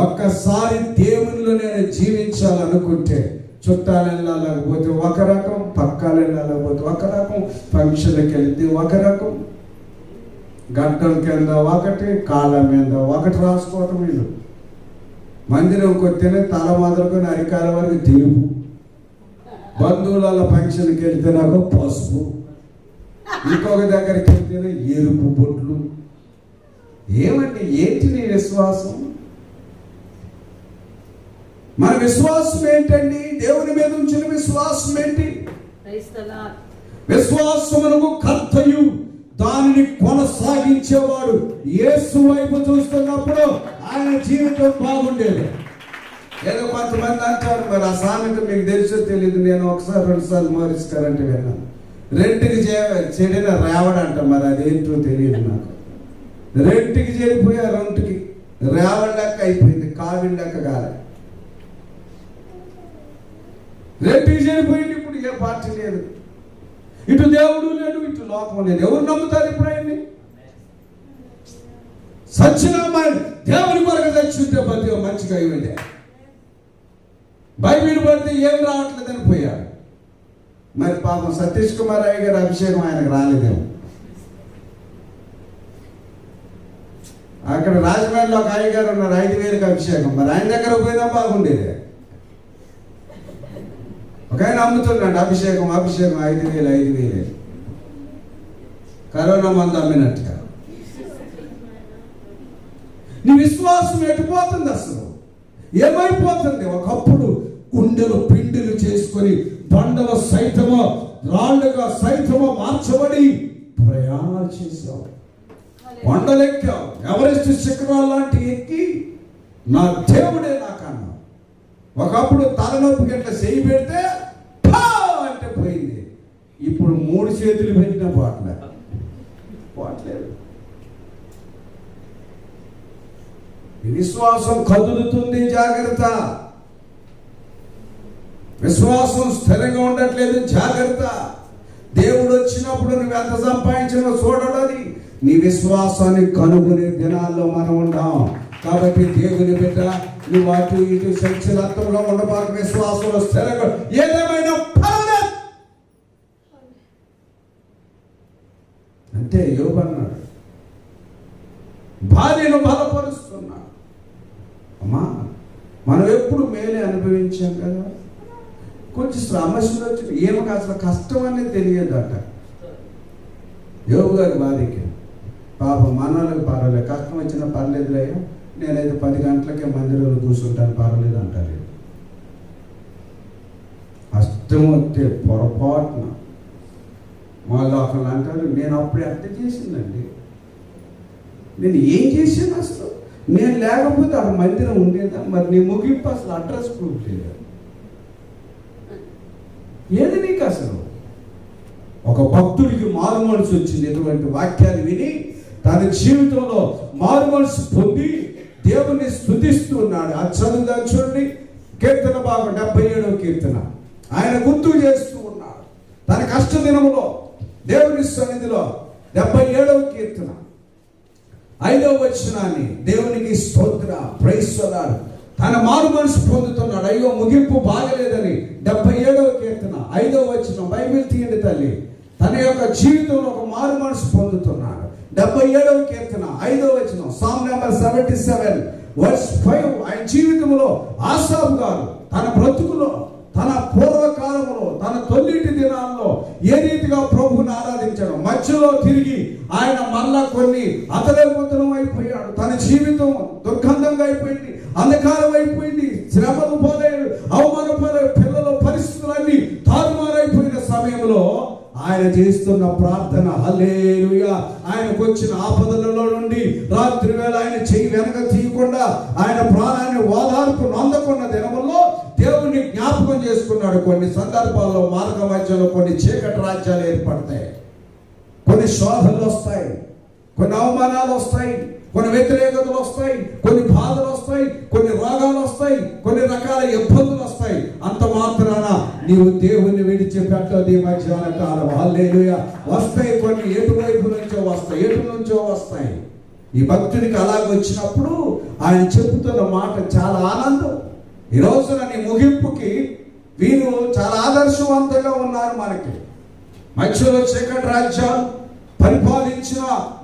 ఒక్కసారి దేవునిలో నేను జీవించాలనుకుంటే, చుట్టాలు వెళ్ళాలకపోతే ఒక రకం, పక్కాలు వెళ్ళాలకపోతే ఒక రకం, ఫంక్షన్కి వెళ్తే ఒక రకం, గడ్డం కింద ఒకటి, కాళ్ళ మీద ఒకటి రాసుకోవటం. వీళ్ళు మందిరం కొత్తేనే తల మొదలుకొని అరికాల వరకు తెలుపు, బంధువుల ఫంక్షన్కి వెళ్తే నాకు పసుపు, ఇంకొక దగ్గరికి వెళ్తేనే ఎరుపు బొట్లు. ఏమండి, ఏంటి నీ విశ్వాసం? మన విశ్వాసం ఏంటండి? దేవుని మీద ఉంచిన విశ్వాసం ఏంటి? విశ్వాసమునకు కర్తయు దానిని కొనసాగించేవాడు యేసు వైపు చూస్తున్నప్పుడు ఆయన జీవితం బాగుండేది. ఏదో కొంతమంది అంటారు, మరి ఆ సామెత మీకు తెలుసో తెలియదు, నేను ఒకసారి 2 సార్లు మోరిస్తారంటే విన్నాను. రెంట్కి చెడిన రేవడంట, మరి అదేంటో తెలియదు నాకు. రెంట్కి చేరిపోయా, రెంట్కి రేవడక్క అయిపోయింది, కావిళ్ళక్క కాలే. రెంట్కి చేరిపోయింది, ఇప్పుడు ఏ పార్టీ లేదు, ఇటు దేవుడు లేడు, ఇటు లోకం లేదు. ఎవరు నమ్ముతారు ఇప్పుడు ఆయన్ని? సత్యనామా దేవుని కొరకు తెచ్చుంటే ప్రతి మంచిగా అయ్యింది. బైబిల్ పడితే ఏం రావట్లేదని పోయాడు. మరి పాపం సతీష్ కుమార్ అయ్య గారి అభిషేకం ఆయనకు రాలేదేమో. అక్కడ రాజమండ్రిలో ఒక అయ్య గారు ఉన్నారు, 5,000కి అభిషేకం. మరి ఆయన దగ్గర పోయినా బాగుండేది. ఒక ఆయన అమ్ముతున్నాడు అభిషేకం 5,000 కరోనా మందు అమ్మినట్టుగా. నీ విశ్వాసం ఎటుపోతుంది? అసలు ఏమైపోతుంది? ఒకప్పుడు గుండెలు పిండిలు చేసుకొని బండలు సైతమో రాళ్ళుగా సైతమో మార్చబడి ప్రయాణాలు చేసావు, కొండలెక్కావు, ఎవరెస్ట్ శిఖరాలు లాంటి ఎక్కి నా దేవుడే నాకన్నా. ఒకప్పుడు తలనొప్పి గట్ల చేయి పెడితే అంటే పోయింది. ఇప్పుడు 3 చేతులు పెట్టిన పోవట్లేదు. విశ్వాసం కదులుతుంది, జాగ్రత్త. విశ్వాసం స్థిరంగా ఉండట్లేదు, జాగ్రత్త. దేవుడు వచ్చినప్పుడు నువ్వు ఎంత సంపాదించినా చూడాలని నీ విశ్వాసాన్ని కనుగొనే దినాల్లో మనం ఉన్నాం. కాబట్టి దేవుని బిడ్డ, నువ్వు అటు ఇటు సంచలత్వంలో ఉండబాకు, విశ్వాసంలో స్థిరంగా ఏదేమైనా పర్వాలేదు అంటే యోబు అన్నాడు, భార్యను బలపరుస్తున్నా. అమ్మా, మనం ఎప్పుడు మేలే అనుభవించాం కదా. కొంచెం సమస్యలు వచ్చి ఏమో అసలు కష్టం అనేది తెలియదట యోబు గారి భార్యకి. పాపం మనోళ్ళకి పర్వాలేదు, కష్టం వచ్చినా పర్లేదులయ్యా, నేనైతే 10 గంటలకే మందిరంలో కూర్చుంటాను, పర్వాలేదు అంటారు. కష్టం వస్తే పొరపాటున వాళ్ళు ఒకళ్ళు అంటారు, నేను అప్పుడు ఎంత చేసిందండి, నేను ఏం చేశాను అసలు, నేను లేకపోతే ఆ మందిరం ఉండేదా, మరి నీ ముగింపు అసలు అడ్రస్ ప్రూఫ్ లేదా, ఏది నీకు అసలు? ఒక భక్తుడికి మారు మనసు వచ్చింది. ఇటువంటి వాక్యాలు విని తన జీవితంలో మారు మనసు పొంది దేవుని స్తుతిస్తూ ఉన్నాడు. ఆ చదువుదా చూడండి, కీర్తన భాగం 77వ కీర్తన. ఆయన గుర్తు చేస్తూ ఉన్నాడు తన కష్ట దినములో దేవుని సన్నిధిలో. 77వ కీర్తన 5వ వచనాన్ని, దేవునికి స్తోత్ర, ప్రైజ్ ది, తన మారు మనసు పొందుతున్నాడు. అయ్యో ముగింపు బాగలేదని 77వ కీర్తన 5వ వచనం. బైబిల్ తీయండి తల్లి. తన యొక్క జీవితంలో ఒక మారు మనసు పొందుతున్నాడు. 77వ కీర్తన 5వ వచనం, సామ్ నెంబర్ 77 వర్స్ 5. ఆయన జీవితంలో ఆసాపు గారు తన బ్రతుకులో, తన పూర్వకాలంలో, తన తొలిటి దినాల్లో ఏ రీతిగా ప్రభువుని ఆరాధించడం, మధ్యలో తిరిగి ఆయన మళ్ళా కొన్ని అతలేపుతలం అయిపోయాడు. తన జీవితం దుర్గంధంగా అయిపోయింది, అంధకారం అయిపోయింది, శ్రమలు పోలేడు, అవమానం పోలేడు, పిల్లల పరిస్థితులన్నీ తారుమారైపోయిన సమయంలో ఆయన చేస్తున్న ప్రార్థన హల్లెలూయా. ఆయనకు వచ్చిన ఆపదలలో నుండి రాత్రి వేళ ఆయన చెయ్యి వెనక తీయకుండా ఆయన ప్రాణాన్ని ఓదార్పు నొందకున్న దినముల్లో దేవుణ్ణి జ్ఞాపకం చేసుకున్నాడు. కొన్ని సందర్భాల్లో మార్గ మధ్యలో కొన్ని చీకటి రాజ్యాలు ఏర్పడతాయి, కొన్ని శోధనలు వస్తాయి, కొన్ని అవమానాలు వస్తాయి, కొన్ని వ్యతిరేకతలు వస్తాయి, కొన్ని బాధలు వస్తాయి, కొన్ని రోగాలు వస్తాయి, కొన్ని రకాల ఇబ్బందులు వస్తాయి. అంత మాత్రాన నీవు దేవుణ్ణి విడిచిపెట్టదు. ఈ మధ్యాహ్న కాలం హల్లెలూయా వస్తాయి. కొన్ని ఎటువైపు నుంచో వస్తాయి, ఎటు నుంచో వస్తాయి. ఈ భక్తుడికి అలాగొచ్చినప్పుడు ఆయన చెబుతున్న మాట చాలా ఆనందం. ఈ రోజున నీ ముగింపుకి వీరు చాలా ఆదర్శవంతంగా ఉన్నారు. మనకి మధ్యలో చీకటి రాజ్యాలు పరిపాలించిన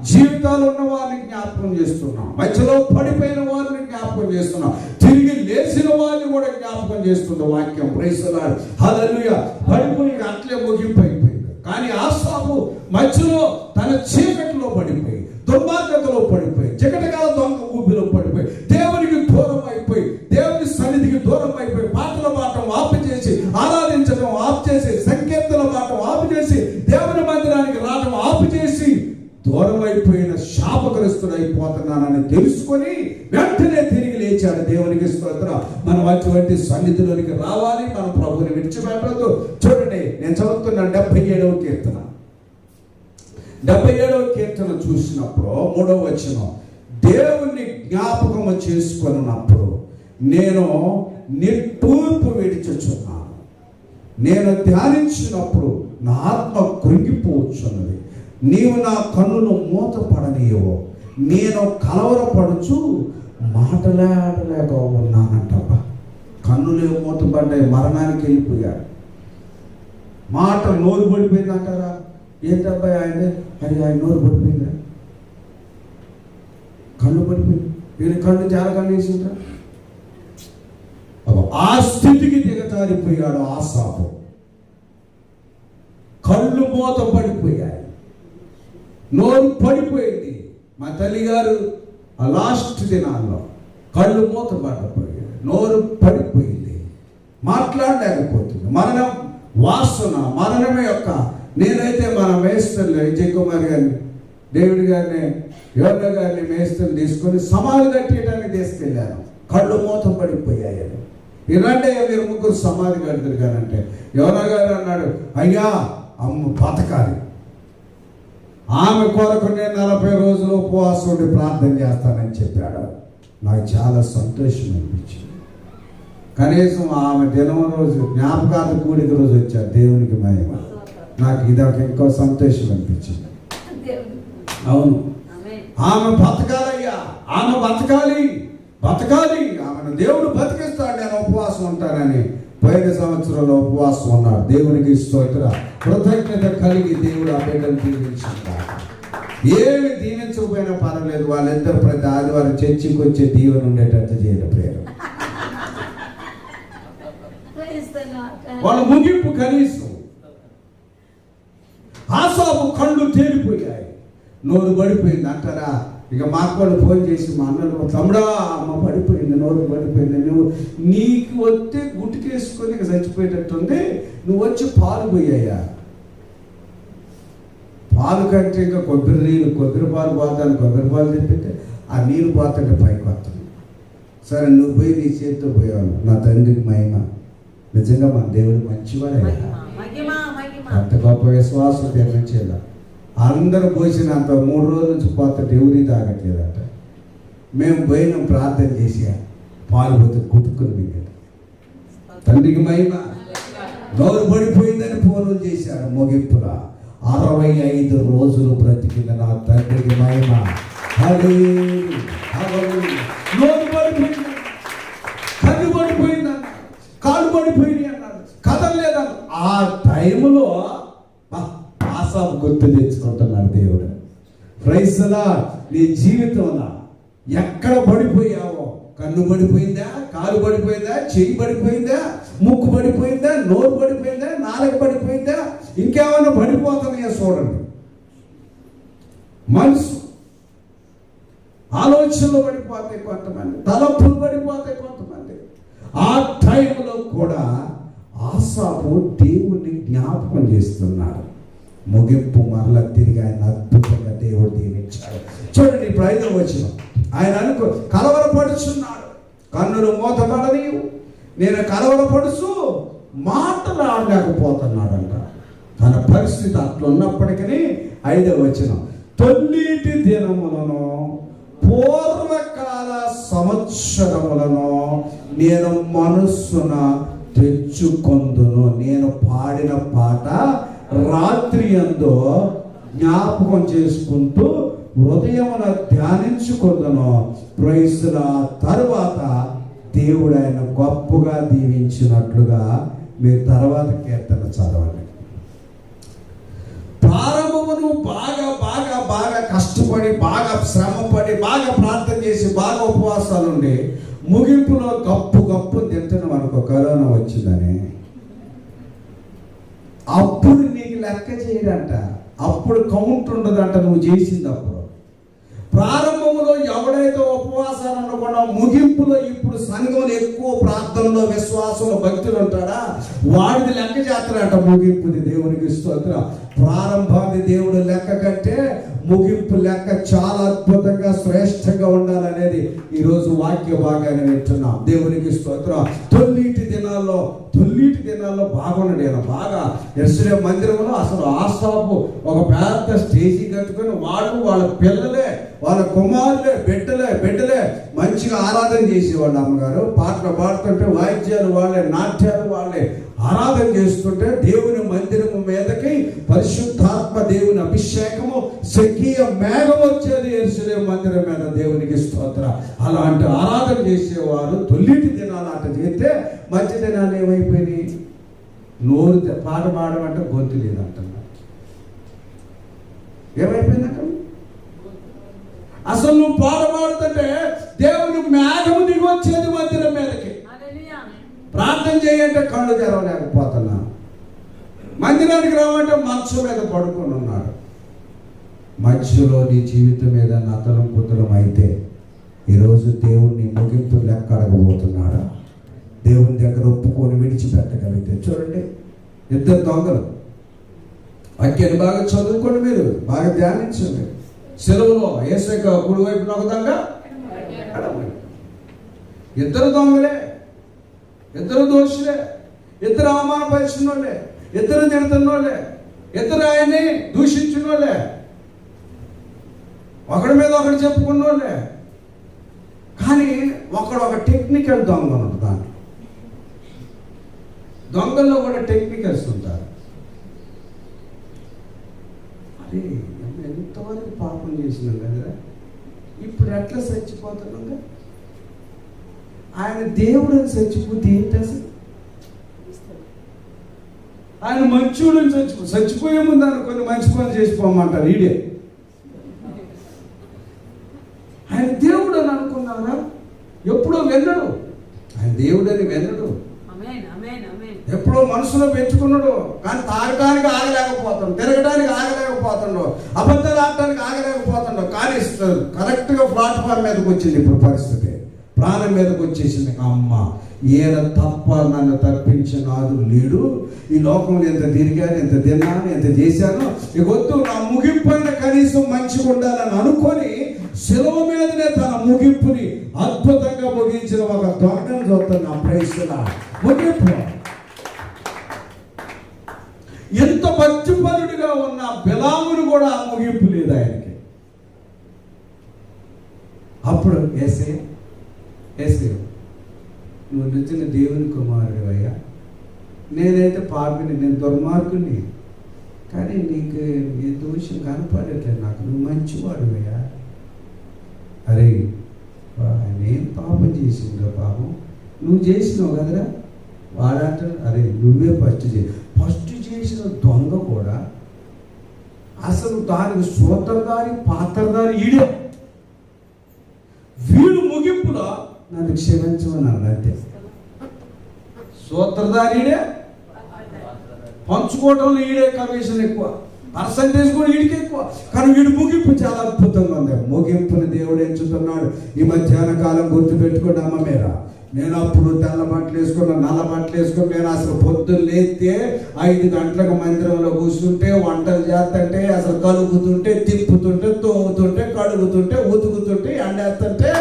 జీవితాలు ఉన్న వారిని జ్ఞాపకం చేస్తున్నాం. మధ్యలో పడిపోయిన వారిని జ్ఞాపకం చేస్తున్నాం. తిరిగి లేచిన వారిని కూడా జ్ఞాపకం చేస్తున్న వాక్యం. ప్రైజ్ ది లార్డ్ హల్లెలూయా. పడిపోయి అట్లే ముగింపు అయిపోయింది. కానీ ఆసాపు మధ్యలో తన చీకటిలో పడిపోయి, దుర్మార్గతలో పడిపోయి, జగటగాల దొంగ ఊపిలో పడిపోయి, దేవునికి దూరం అయిపోయి, దేవుని సన్నిధికి దూరం అయిపోయి, పాటల పాఠం ఆపు చేసి, ఆరాధించడం ఆపు చేసి, సంకీర్తన పాఠం ఆపు చేసి, దేవుని మందిరానికి రావడం ఆపు చేసి, దూరం అయిపోయిన శాపగ్రస్తుడు అయిపోతున్నానని తెలుసుకొని వెంటనే తిరిగి లేచాడు. దేవునికి స్తోత్రం. మనం అటువంటి సన్నిధిలోనికి రావాలి. మనం ప్రభువుని విడిచిపెట్టవద్దు. చూడండి, నేను చదువుతున్నాను 77వ కీర్తన. 77వ కీర్తన చూసినప్పుడు 3వ వచనం, దేవుణ్ణి జ్ఞాపకము చేసుకున్నప్పుడు నేను నిట్టూర్పు విడిచుచున్నాను. నేను ధ్యానించినప్పుడు నా ఆత్మ కృంగిపోవచ్చున్నది. నీవు నా కన్నులు మూతపడనీయవో. నేను కలవరపడుచు మాటలాడలేక ఉన్నానంటబ్బా. కన్నులే మూతపడ్డాయి, మరణానికి వెళ్ళిపోయాడు. మాట నోరు పడిపోయింది అంటారా? ఏంటబ్బాయి ఆయన నోరు పడిపోయిందా? కన్ను పడిపోయింది. వీళ్ళ కన్ను చాలా కన్ను వేసిందా? ఆ స్థితికి దిగజారిపోయాడు ఆసాపు. కళ్ళు మూత పడిపోయాయి, నోరు పడిపోయింది. మా తల్లిగారు ఆ లాస్ట్ దినాల్లో కళ్ళు మూత పడిపోయాయి, నోరు పడిపోయింది, మాట్లాడలేకపోతుంది. మరణం వాసన, మరణమే యొక్క. నేనైతే మన మేస్తర్లు విజయ్ కుమార్ గారిని, డేవిడ్ గారిని, యోన గారిని మేస్తర్ని తీసుకొని సమాధి కట్టేయడానికి తీసుకెళ్ళాను. కళ్ళు మూత పడిపోయాయి. ఇలాంటి మీరు ముగ్గురు సమాధి కడతారు కానంటే యోన గారు అన్నాడు, అయ్యా అమ్మ బతకాలి, ఆమె కొరకు నేను 40 రోజులు ఉపవాసం ఉండి ప్రార్థన చేస్తానని చెప్పాడు. నాకు చాలా సంతోషం అనిపించింది. కనీసం ఆమె దినం రోజు జ్ఞాపకార్థ కూడిక రోజు వచ్చారు. దేవునికి మహిమ. నాకు ఇదొక ఇంకో సంతోషం అనిపించింది. అవును, ఆమె బతకాలయ్యా, ఆమె బతకాలి, ఆమెను దేవుడు బతికిస్తాడు. నేను ఉపవాసం ఉంటానని పోయిన సంవత్సరంలో ఉపవాసం ఉన్నాడు. దేవునికి స్తోత్రం. కృతజ్ఞత కలిగి దేవుడు ఆ బిడ్డను దీవించాడు. ఏమి దీవించకపోయినా పర్వాలేదు, వాళ్ళిద్దరు ప్రతి ఆదివారం చర్చికి వచ్చే దీవెన ఉండేటట్టు చేయడం ప్రేరణ. వాళ్ళ ముగింపు కనీసం. ఆసాపు కళ్ళు తేలిపోయాయి, నోరు పడిపోయింది అంటారా? ఇక మా వాళ్ళు ఫోన్ చేసి మా అన్నలు, తమ్ముడా అమ్మ పడిపోయింది, నోరు పడిపోయింది, నువ్వు నీకు వస్తే గుట్టుకేసుకొని ఇక చచ్చిపోయేటట్టుంది, నువ్వు వచ్చి పాలు పోయాయా? పాలు కంటే ఇంకా కొబ్బరి పాలు పోతాను, కొబ్బరి పాలు తెప్పితే ఆ నీరు పోతుంటే పైకి వస్తుంది. సరే నువ్వు పోయి నీ చేతితో పోయావు. నా తండ్రికి మహిమ. నిజంగా మన దేవుడు మంచివాడే. అంత గొప్ప విశ్వాసం నిర్మించేలా అందరూ పోసినంత 3 రోజుల నుంచి పోతుంటే ఎవరి తాగట్లేదట. మేము పోయినాం, ప్రార్థన చేసి పాలు పోతే కుట్టుకుని మింగట. తండ్రికి మహిమ. నోరు పడిపోయిందని ఫోన్లు చేశారు. ముగింపులా 65 రోజులు బ్రతికిన నా తండ్రికి మహిమ. నోరు పడిపోయింది, కన్ను పడిపోయింది, కాళ్ళు పడిపోయింది అన్నారు, కదలలేదన్నారు. ఆ టైంలో ఆసాపు గుర్తు తెచ్చుకుంటున్నాడు దేవుడు. Praise the lord. నీ జీవితంలో ఎక్కడ పడిపోయావో, కన్ను పడిపోయిందా, కాలు పడిపోయిందా, చెయ్యి పడిపోయిందా, ముక్కు పడిపోయిందా, నోరు పడిపోయిందా, నాలుక పడిపోయిందా, ఇంకేమైనా పడిపోతున్నాయా చూడండి. మనసు ఆలోచనలు పడిపోతాయి కొంతమంది, తలపులు పడిపోతాయి కొంతమంది. ఆ టైంలో కూడా ఆసాపు దేవుణ్ణి జ్ఞాపకం చేస్తున్నాడు. ముగింపు మరలా తిరిగి ఆయన అద్భుతంగా దేవుడు దీవించాడు. చూడండి, ఇప్పుడు 5వ వచనం. ఆయన కలవరపడుచున్నాడు, కన్నులు మూతపడనీయు, నేను కలవరపడుచు మాటలాడలేకపోతున్నాడంట. తన పరిస్థితి అట్లా ఉన్నప్పటికీ 5వ వచనం, తొల్లిటి దినములను పూర్వకాల సంవత్సరములను నేను మనస్సున తెచ్చుకొందును. నేను పాడిన పాట రాత్రి యందు జ్ఞాపకం చేసుకుంటూ హృదయమున ధ్యానించుకుందును. ప్రైస్తుల తరువాత దేవుడు ఆయన గొప్పగా దీవించినట్లుగా మీరు తర్వాత కీర్తన చదవండి. ప్రారంభమును బాగా బాగా బాగా కష్టపడి, బాగా శ్రమపడి, బాగా ప్రార్థన చేసి, బాగా ఉపవాసాలు ఉండి, ముగింపులో గప్పు తింటున్నాం అనుకో, కరోనా వచ్చిందని, అప్పుడు నీకు లెక్క చేయడంట, అప్పుడు కౌంట్ ఉండదంట నువ్వు చేసింది. అప్పుడు ప్రారంభంలో ఎవడైతే ఉపవాసాలు ఉండకుండా ముగింపులో ఇప్పుడు సంఘంలో ఎక్కువ ప్రార్థనలో, విశ్వాసంలో, భక్తులు ఉంటాడా, వాడిది లెక్క చేస్తాడంట ముగింపుది. దేవునికి స్తోత్రం. ప్రారంభాన్ని దేవుడు లెక్క కంటే ముగింపు లెక్క చాలా అద్భుతంగా, శ్రేష్టంగా ఉండాలనేది ఈరోజు వాక్య భాగాన్ని వింటున్నాం. దేవునికి స్తోత్రం. తొల్లిటి దినాల్లో బాగున్నాడు ఆయన. బాగా యెరూషలేము మందిరంలో అసలు ఆసాపు ఒక పెద్ద స్టేజీ కట్టుకొని వాళ్ళ పిల్లలే, వాళ్ళ కుమారులే, బిడ్డలే మంచిగా ఆరాధన చేసేవాళ్ళు. అమ్మగారు పాటలు పాడుతుంటే, వాయిద్యాలు వాళ్ళే, నాట్యాలు వాళ్ళే ఆరాధన చేస్తుంటే, దేవుని మందిరము మీదకి పరిశుద్ధాత్మ దేవుని అభిషేకము, సఖీయ మేఘం వచ్చేది యెరూషలేము మందిరం మీద. దేవునికి స్తోత్రం. అలాంటి ఆరాధన చేసేవారు తొల్లిటి దినాలు అట చేస్తే, మధ్య దినాలు ఏమైపోయినాయి? నోరు పాట పాడమంటే గొంతు లేదంటున్నారు. ఏమైపోయింది అక్కడ? అసలు నువ్వు పాట పాడుతుంటే దేవుని మేఘము దిగి వచ్చేది మందిరం మీదకి. ప్రార్థన చేయంటే కళ్ళు తెరవలేకపోతున్నా, మందిరానికి రావంటే మంచం మీద పడుకొని ఉన్నాడు. మధ్యలో నీ జీవితం మీద నతలం పుతలం అయితే ఈరోజు దేవుణ్ణి ముగింపు లెక్క అడగబోతున్నాడా? దేవుని దగ్గర ఒప్పుకొని విడిచిపెట్టగలిగితే చూడండి, ఇద్దరు దొంగలు. వాక్యాన్ని బాగా చదువుకోండి, మీరు బాగా ధ్యానించండి. సెలవులో యేసయ్య కుడి వైపున ఒక దొంగ, ఇద్దరు దొంగలే, ఇద్దరు దోషులే, ఇద్దరు అవమానపరిచిన వాళ్ళే, ఇద్దరు తిడుతున్నోళ్ళే, ఇద్దరు ఆయన్ని దూషించిన వాళ్ళే, ఒకడి మీద ఒకటి చెప్పుకున్నోళ్ళే. కానీ ఒక టెక్నికల్ దొంగ ఉంటుంది. దొంగల్లో కూడా టెక్నికల్స్ ఉంటారు. అరే ఎంతవరకు పాపం చేసినాం కదా, ఇప్పుడు ఎట్లా చచ్చిపోతున్నాం? ఆయన దేవుడని చచ్చిపోతే ఏంటి అసలు? ఆయన మంచోడని చచ్చిపోయే ముందు ఆయన కొన్ని మంచి పనులు చేసిపోమంటారు. ఈడే ఆయన దేవుడు అని అనుకున్నారా? ఎప్పుడో వినడు. ఆయన దేవుడని వినడు. ఎప్పుడో మనసులో పెంచుకున్నాడు. కానీ తాగడానికి ఆగలేకపోతాడు, తిరగడానికి ఆగలేకపోతాడు, అబద్ధాలు ఆడటానికి ఆగలేకపోతాడు. కానీ కరెక్ట్గా ప్లాట్ఫామ్ మీదకి వచ్చింది ఇప్పుడు పరిస్థితి, ప్రాణం మీదకి వచ్చేసింది. అమ్మ ఈయన తప్ప నన్ను తప్పించినాడు లేడు. ఈ లోకంలో ఎంత తిరిగాను, ఎంత తిన్నాను, ఎంత చేశాను, ఇక వద్దు, నా ముగింపైన కనీసం మంచిగా ఉండాలని అనుకొని శిలువ మీదనే తన ముగింపుని అద్భుతంగా ముగించిన ఒక దొంగను చూస్తున్నా. ప్రైస్తున్నా ముగింపు. ఎంత భక్తిపరుడిగా ఉన్న బిలామును కూడా ఆ ముగింపు లేదు ఆయనకి. అప్పుడు యేసయ్య నువ్వు నిజంగా దేవుని కుమారుడు అయ్యా, నేనైతే పాపిని, నేను దుర్మార్గుని, కానీ నీకు ఏ దోషం కనపడట్లేదు నాకు, నువ్వు మంచివాడు అయ్యా. అరే నేనేం పాపం చేసిందో పాపం, నువ్వు చేసినావు కదరా. వాడంటాడు అరే నువ్వే ఫస్ట్ చేసిన దొంగ కూడా అసలు దానికి సూత్రధారి పాత్రధారి ఈడే. వీడు ముగింపులో నన్ను క్షమించమన్నారు అంతే. సూత్రధారి ఈడే, పంచుకోవడంలో ఈడే కమిషన్ ఎక్కువ, పర్సంటేజ్ కూడా వీడికి ఎక్కువ. కానీ వీడి ముగింపు చాలా అద్భుతంగా ఉంది. ముగింపుని దేవుడు ఎంచుతున్నాడు. ఈ మధ్యాహ్న కాలం గుర్తుపెట్టుకోండి అమ్మ మీరా. నేను అప్పుడు తెల్ల బట్టలు వేసుకున్నా, నల్ల బట్టలు వేసుకుని, నేను అసలు పొద్దున్న లేస్తే 5 గంటలకు మందిరంలో కూర్చుంటే, వంటలు చేస్తుంటే, అసలు కలుగుతుంటే, తిప్పుతుంటే, తోముతుంటే, కడుగుతుంటే, ఉతుకుతుంటే, ఎండేస్తుంటే,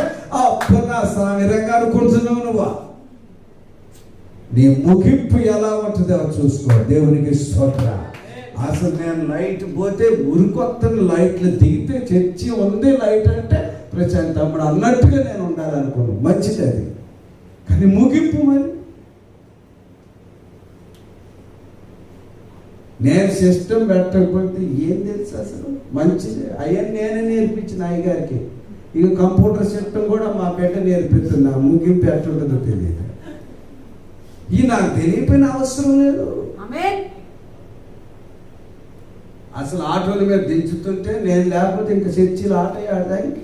అప్పుడు నా సామిరంగా అనుకుంటున్నావు నువ్వు. నీ ముగింపు ఎలా ఉంటుందో చూసుకో. దేవునికి స్తోత్రం. అసలు నేను లైట్ పోతే ఉరికొత్తని లైట్లు దిగితే చర్చి ఉంది లైట్ అంటే ప్రశాంత్ తమ్ముడు అన్నట్టుగా నేను ఉండాలనుకున్నాను. మంచిది అది. కానీ ముగింపు మరి నేను సిస్టమ్ పెట్టకపోతే ఏం తెలుసు అసలు. మంచిది అయ్యని నేనే నేర్పించిన అయ్యగారికి. ఇక కంప్యూటర్ సిస్టమ్ కూడా మా బిడ్డ నేర్పిస్తున్నా. ముగింపు ఎట్టుంటుందో తెలియదు. ఈ నాకు తెలియపోయిన అవసరం లేదు. అసలు ఆటోల మీద దించుతుంటే నేను లేకపోతే ఇంకా చర్చిలు ఆట ఆడడానికి.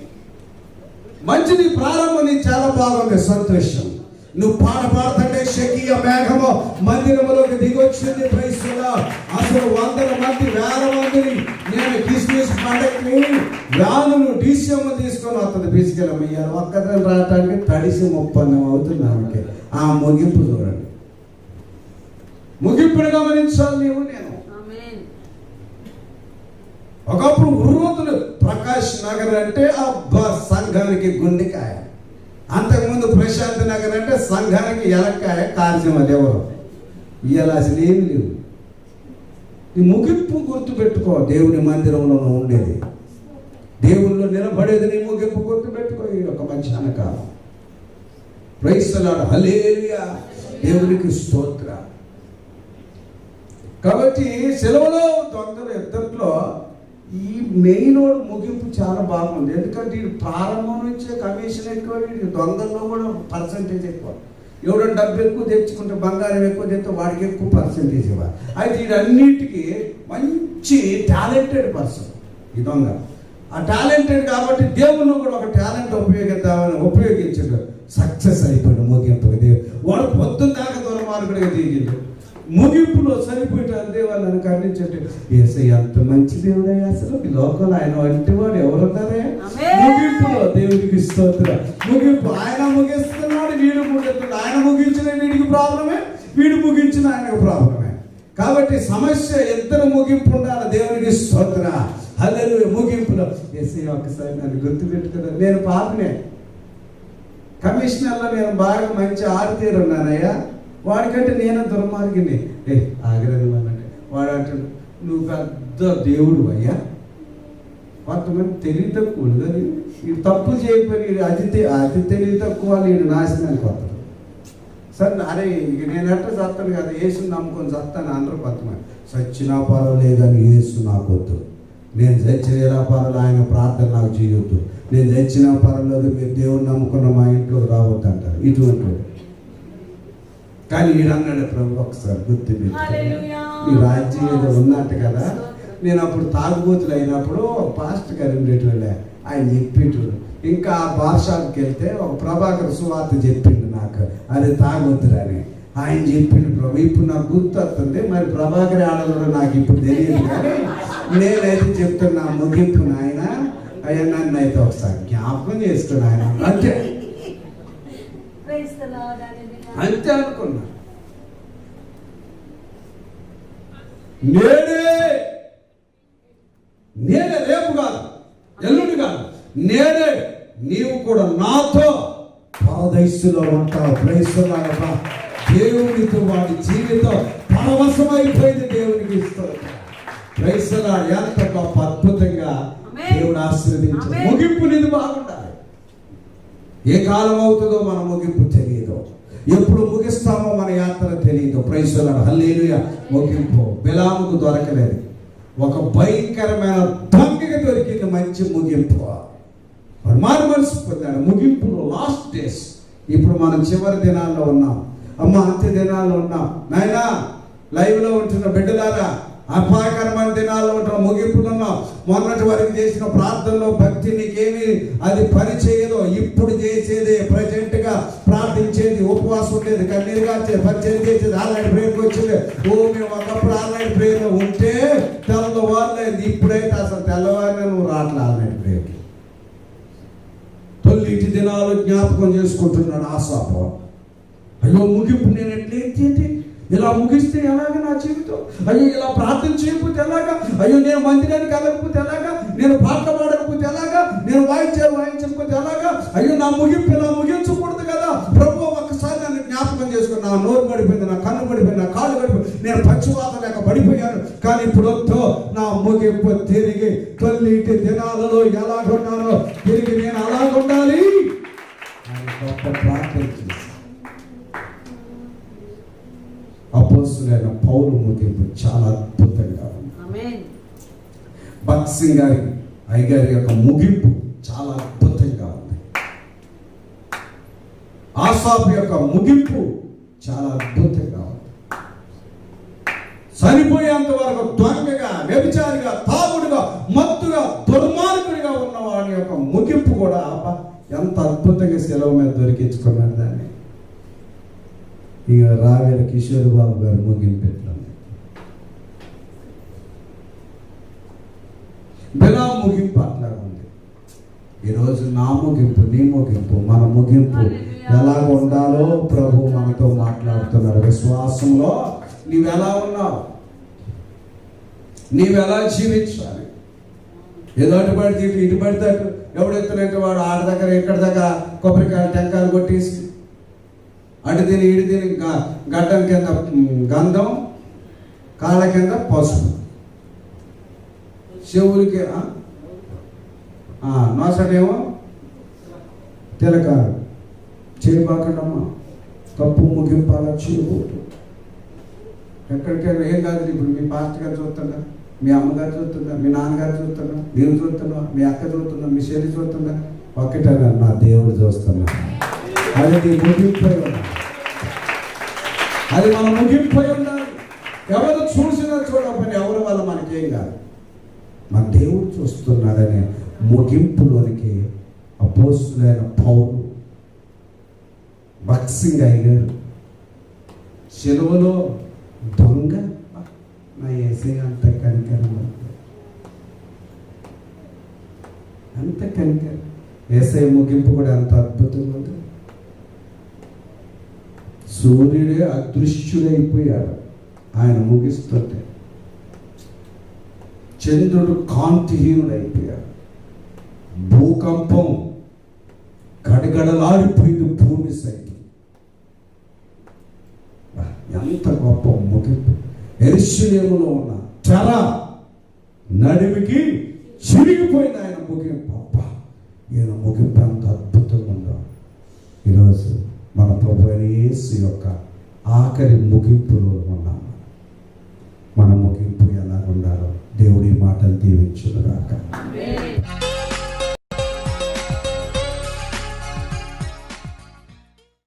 మంచిది ప్రారంభం నీకు చాలా బాగుంది, సంతోషం. నువ్వు పాడుతుంటే షకీయ మేఘము మందిరంలోకి దిగొచ్చింది. ప్రైస్తున్నా అసలు 100 మంది 1000 మందిని నేను క్రిస్మస్ పండగకి వ్యానులు డీసీఎం తీసుకొని వస్తుంది తీసుకెళ్ళమయ్యారు. ఒక్కదాన్ని రావటానికి తడిసి 30 అవుతుంది ఆమెకి. ఆ ముగింపు చూడండి. ముగింపుని గమనించాలి నీవు నేను. ఒకప్పుడు ఉర్రోతులు ప్రకాష్ నగర్ అంటే అబ్బా సంఘానికి గుండెకాయ. అంతకుముందు ప్రశాంత్ నగర్ అంటే సంఘానికి ఎలక్కాయ కాల్చిన వాళ్ళు ఎవరు. ఇవాళ అసలు ఏమి లేవు. ఈ ముగింపు గుర్తుపెట్టుకో. దేవుని మందిరంలో ఉండేది, దేవుల్లో నిలబడేది నీ ముగింపు గుర్తుపెట్టుకో. ఈ ఒక మధ్యాహ్న కాలం. ప్రైజ్ ది లార్డ్, హల్లెలూయా, దేవునికి స్తోత్ర. కాబట్టి సెలవులో దొంగలు ఇద్దరిలో ఈ మెయిన్ ముగింపు చాలా బాగుంది. ఎందుకంటే వీడు ప్రారంభం నుంచే కమిషన్ ఎక్కువ, వీడికి దొంగల్లో కూడా పర్సంటేజ్ ఎక్కువ. ఎవడో డబ్బు ఎక్కువ తెచ్చుకుంటే బంగారం ఎక్కువ తెస్తే వాడికి ఎక్కువ పర్సంటేజ్ ఇవ్వాలి. అయితే వీడన్నిటికీ మంచి టాలెంటెడ్ పర్సన్ ఈ దొంగ. ఆ టాలెంటెడ్ కాబట్టి దేవుళ్ళు కూడా ఒక టాలెంట్ ఉపయోగించాడు. సక్సెస్ అయిపోయాడు ముగింపుకి. దేవుడు వాడు పొద్దున్న దాకా దుర్మార్గుడిగా దిగిండు. ముగింపులో సరిపోయాడు. దేవాళ్ళు నన్ను ఖండించండి. యేసయ్య అంత మంచి దేవుడే. అసలు ఈ లోకంలో ఆయన వంటి వాడు ఎవరున్నారే. ముగింపులో దేవుడికి స్తోత్రం. ముగింపు ఆయన ముగిస్తున్నాడు, వీడు ముగిస్తున్నాడు. ఆయన ముగించిన వీడికి ప్రాబ్లమే, వీడు ముగించిన ఆయనకు ప్రాబ్లమే. కాబట్టి సమస్య ఇద్దరు ముగింపు ఉండాలి. దేవుడికి స్తోత్ర, హల్లెలూయా. ముగింపులో యేసయ్య ఒకసారి నన్ను గుర్తుపెట్టుకున్నాను. నేను పాపనే, కమిషనర్లో నేను బాగా మంచి ఆరితేరు ఉన్నానయ్యా. వాడికంటే నేను దుర్మార్గిని. ఆగ్రహం అన్నట్టు వాడు అంటాడు, నువ్వు పెద్ద దేవుడు అయ్యా. కొంతమంది తెలివి తక్కువ వీడు తప్పు చేయకపోయి అతి తెలివి తక్కువ వీడు నాశనానికి వస్తాడు. సరే అరే ఇక నేను ఎట్లా చస్తాను కదా, యేసుని నమ్ముకొని చస్తాను అందరూ కొంతమంది. సచ్చినా పర్వాలేదని యేసు నాకు వద్దు, నేను చచ్చిన ఎలా పర్వాలేదు ఆయన ప్రార్థన నాకు చేయొద్దు, నేను చచ్చినా పర్వాలేదు మీరు దేవుని నమ్ముకున్న మా ఇంట్లోకి రావద్దు అంటారు. ఇటువంటి కానీ ఈడన్నాడు ప్రభు ఒకసారి గుర్తుపెట్టుకో, ఈ రాజ్యం ఏదో ఉన్నట్టు కదా. నేను అప్పుడు తాగుబోతులు అయినప్పుడు ఒక పాస్టర్ గారు ఉండేటోళ్ళే, ఆయన చెప్పేటోడు. ఇంకా ఆ బార్ షాప్కి వెళ్తే ఒక ప్రభాకర్ సువార్త చెప్పిండు నాకు, అది తాగొద్దురని ఆయన చెప్పిండు ప్రభు. ఇప్పుడు నాకు గుర్తు వస్తుంది, మరి ప్రభాకర్ ఆడలో నాకు ఇప్పుడు తెలియదు. కానీ నేనైతే చెప్తున్నా ముగింపు నాయన అయ్యా నన్ను అయితే ఒకసారి జ్ఞాపకం చేసుకుని ఆయన అంతే అంతే అనుకున్నా. నేనే రేపు కాదు ఎల్లుండి కాదు, నేనే నీవు కూడా నాతో పరదైసులో ఉంటావు. ప్రైస్తులాగా దేవునితో వాడి జీవితం పరవశమైపోయింది. దేవునికి ఇస్తారు. ప్రైస్తులా ఎంత గొప్ప అద్భుతంగా దేవుడు ఆశీర్వదించాడు. ముగింపు నీది బాగుండాలి. ఏ కాలం అవుతుందో మన ముగింపు తెలియదు, ఎప్పుడు ముగిస్తామో మన యాత్ర తెలియదు. ప్రైస్తులా హల్లెలూయా. ముగింపు బిలాముకు దొరకలేదు, ఒక భయంకరమైన దొంగకి దొరికింది మంచి ముగింపు. మారు మనసు పొందాడు. ముగింపులో లాస్ట్ డేస్. ఇప్పుడు మనం చివరి దినాల్లో ఉన్నాం, అమ్మ అంత్య దినాల్లో ఉన్నాం. నాయనా లైవ్లో ఉంటున్న బిడ్డలారా, అపాయకరమైన దినాల్లో ఉంటున్న ముగింపులో ఉన్నాం. మొన్నటి వరకు చేసిన ప్రార్థనలో భక్తి నీకేమి అది పని చేయదో. ఇప్పుడు చేసేది ప్రజెంట్ గా ప్రార్థించేది, ఉపవాసం ఉండేది, కన్నీరుగా పరిచయం చేసేది, ఆన్లైన్ ప్రేయర్కి వచ్చేది. మేము ఒకప్పుడు ఆన్లైన్ ప్రేయర్లో ఉంటే తెల్లవారులేదు. ఇప్పుడైతే అసలు తెల్లవారిన నువ్వు రావట్లే ఆన్లైన్ ప్రేయర్కి. తొలిటి దినాలు జ్ఞాపకం చేసుకుంటున్నాడు ఆసాపు. అయ్యో ముగింపు నేను ఎట్లయితే ఇలా ముగిస్తే ఎలాగా నా జీవితం, అయ్యో ఇలా ప్రార్థన చేయకపోతే ఎలాగా, అయ్యో నేను మందిరానికి వెళ్ళకపోతే ఎలాగా, నేను పాటలు పాడకపోతే ఎలాగా, నేను వాయించకపోతే ఎలాగా, అయ్యో నా ముగింపు ఇలా ముగించకూడదు కదా ప్రభు. ఒక్కసారి నన్ను జ్ఞాపకం చేసుకుని, నా నోరు పడిపోయింది, నా కన్ను పడిపోయింది, నా కాళ్ళు పడిపోయింది, నేను పక్షవాతం లేక పడిపోయాను. కానీ ఇప్పుడు వద్దు, నా ముగింపు తిరిగి తొలిటి దినాలలో ఎలాగున్నానో తిరిగి నేను అలాగుండాలి అని గొప్ప ప్రార్థన చేశాను. అపోస్తలుడైన పౌలు ముగింపు చాలా అద్భుతంగా ఉంది. భగత్ సింగ్ గారి యొక్క ముగింపు చాలా అద్భుతంగా ఉంది. ఆసాపు యొక్క ముగింపు చాలా అద్భుతంగా ఉంది. చనిపోయేంత వరకు దొంగగా, వ్యభిచారిగా, తాగుడుగా, మత్తుగా, దుర్మార్గుడిగా ఉన్న వాడి యొక్క ముగింపు కూడా ఎంత అద్భుతంగా సెలవు మీద దొరికించుకున్నాడు దాన్ని. ఇక రావేల కిషోర్ బాబు గారు ముగింపు ఎట్లా ఉంది? బిలాం ముగింపు అట్లా ఉంది. ఈరోజు నా ముగింపు, నీ ముగింపు, మన ముగింపు ఎలా ఉండాలో ప్రభు మనతో మాట్లాడుతున్నారు. విశ్వాసంలో నీవెలా ఉన్నావు, నీవెలా జీవించాలి? ఏదో అటు పడితే ఇటు పడితే అటు, ఎవడెత్తునట్టు వాడు ఆడ దగ్గర ఇక్కడ దగ్గర కొబ్బరికాయలు టెంకాయలు కొట్టేసి అటు తిని ఇటు తిని గడ్డం కింద గంధం, కాళ్ళ కింద పసుపు, చెవులకి నోసటేమో తిలకాలు. చేయబాకండమ్మా, తప్పు ముగింపు అలా చేయకూడదు. ఎక్కడికైనా ఏం కాదు. ఇప్పుడు మీ పాస్టర్ గారు చూస్తుందా, మీ అమ్మగారు చూస్తుందా, మీ నాన్నగారు చూస్తున్నా, నేను చూస్తున్నా, మీ అక్క చూస్తున్నా, మీ చెల్లి చూస్తుందా? ఒక్కటే నా దేవుడు చూస్తున్నా. అది నీ ముగింపై ఉండాలి, అది మన ముగింపై ఉండాలి. ఎవరు చూసినా చూడకపోయినా ఎవరి వల్ల మనకేం కాదు, మన దేవుడు చూస్తున్నాడనే ముగింపులోనికి అపోస్తలుడైన పౌలు, భగత్ సింగ్ గారు సెలవులో దొంగ, నా ఏసే అంత కనికరం, అంత కనికరం. ఏసై ముగింపు కూడా ఎంత అద్భుతంగా ఉంది. సూర్యుడే అదృశ్యుడైపోయాడు ఆయన ముగిస్తుంటే. చంద్రుడు కాంతిహీనుడైపోయాడు. భూకంపం గడగడలాడిపోయింది భూమి సైతం. ఎంత గొప్ప ముగింపు. యెరూషలేములో ఉన్న తెర నడిమికి చిరిగిపోయింది ఆయన ముగింపు. అబ్బా, ఈయన ముగింపు ఎంత అద్భుతంగా ఉందో. ఈరోజు మన ప్రభువైన యేసు యొక్క ఆఖరి ముగింపులో ఉన్నాము. మన ముగింపు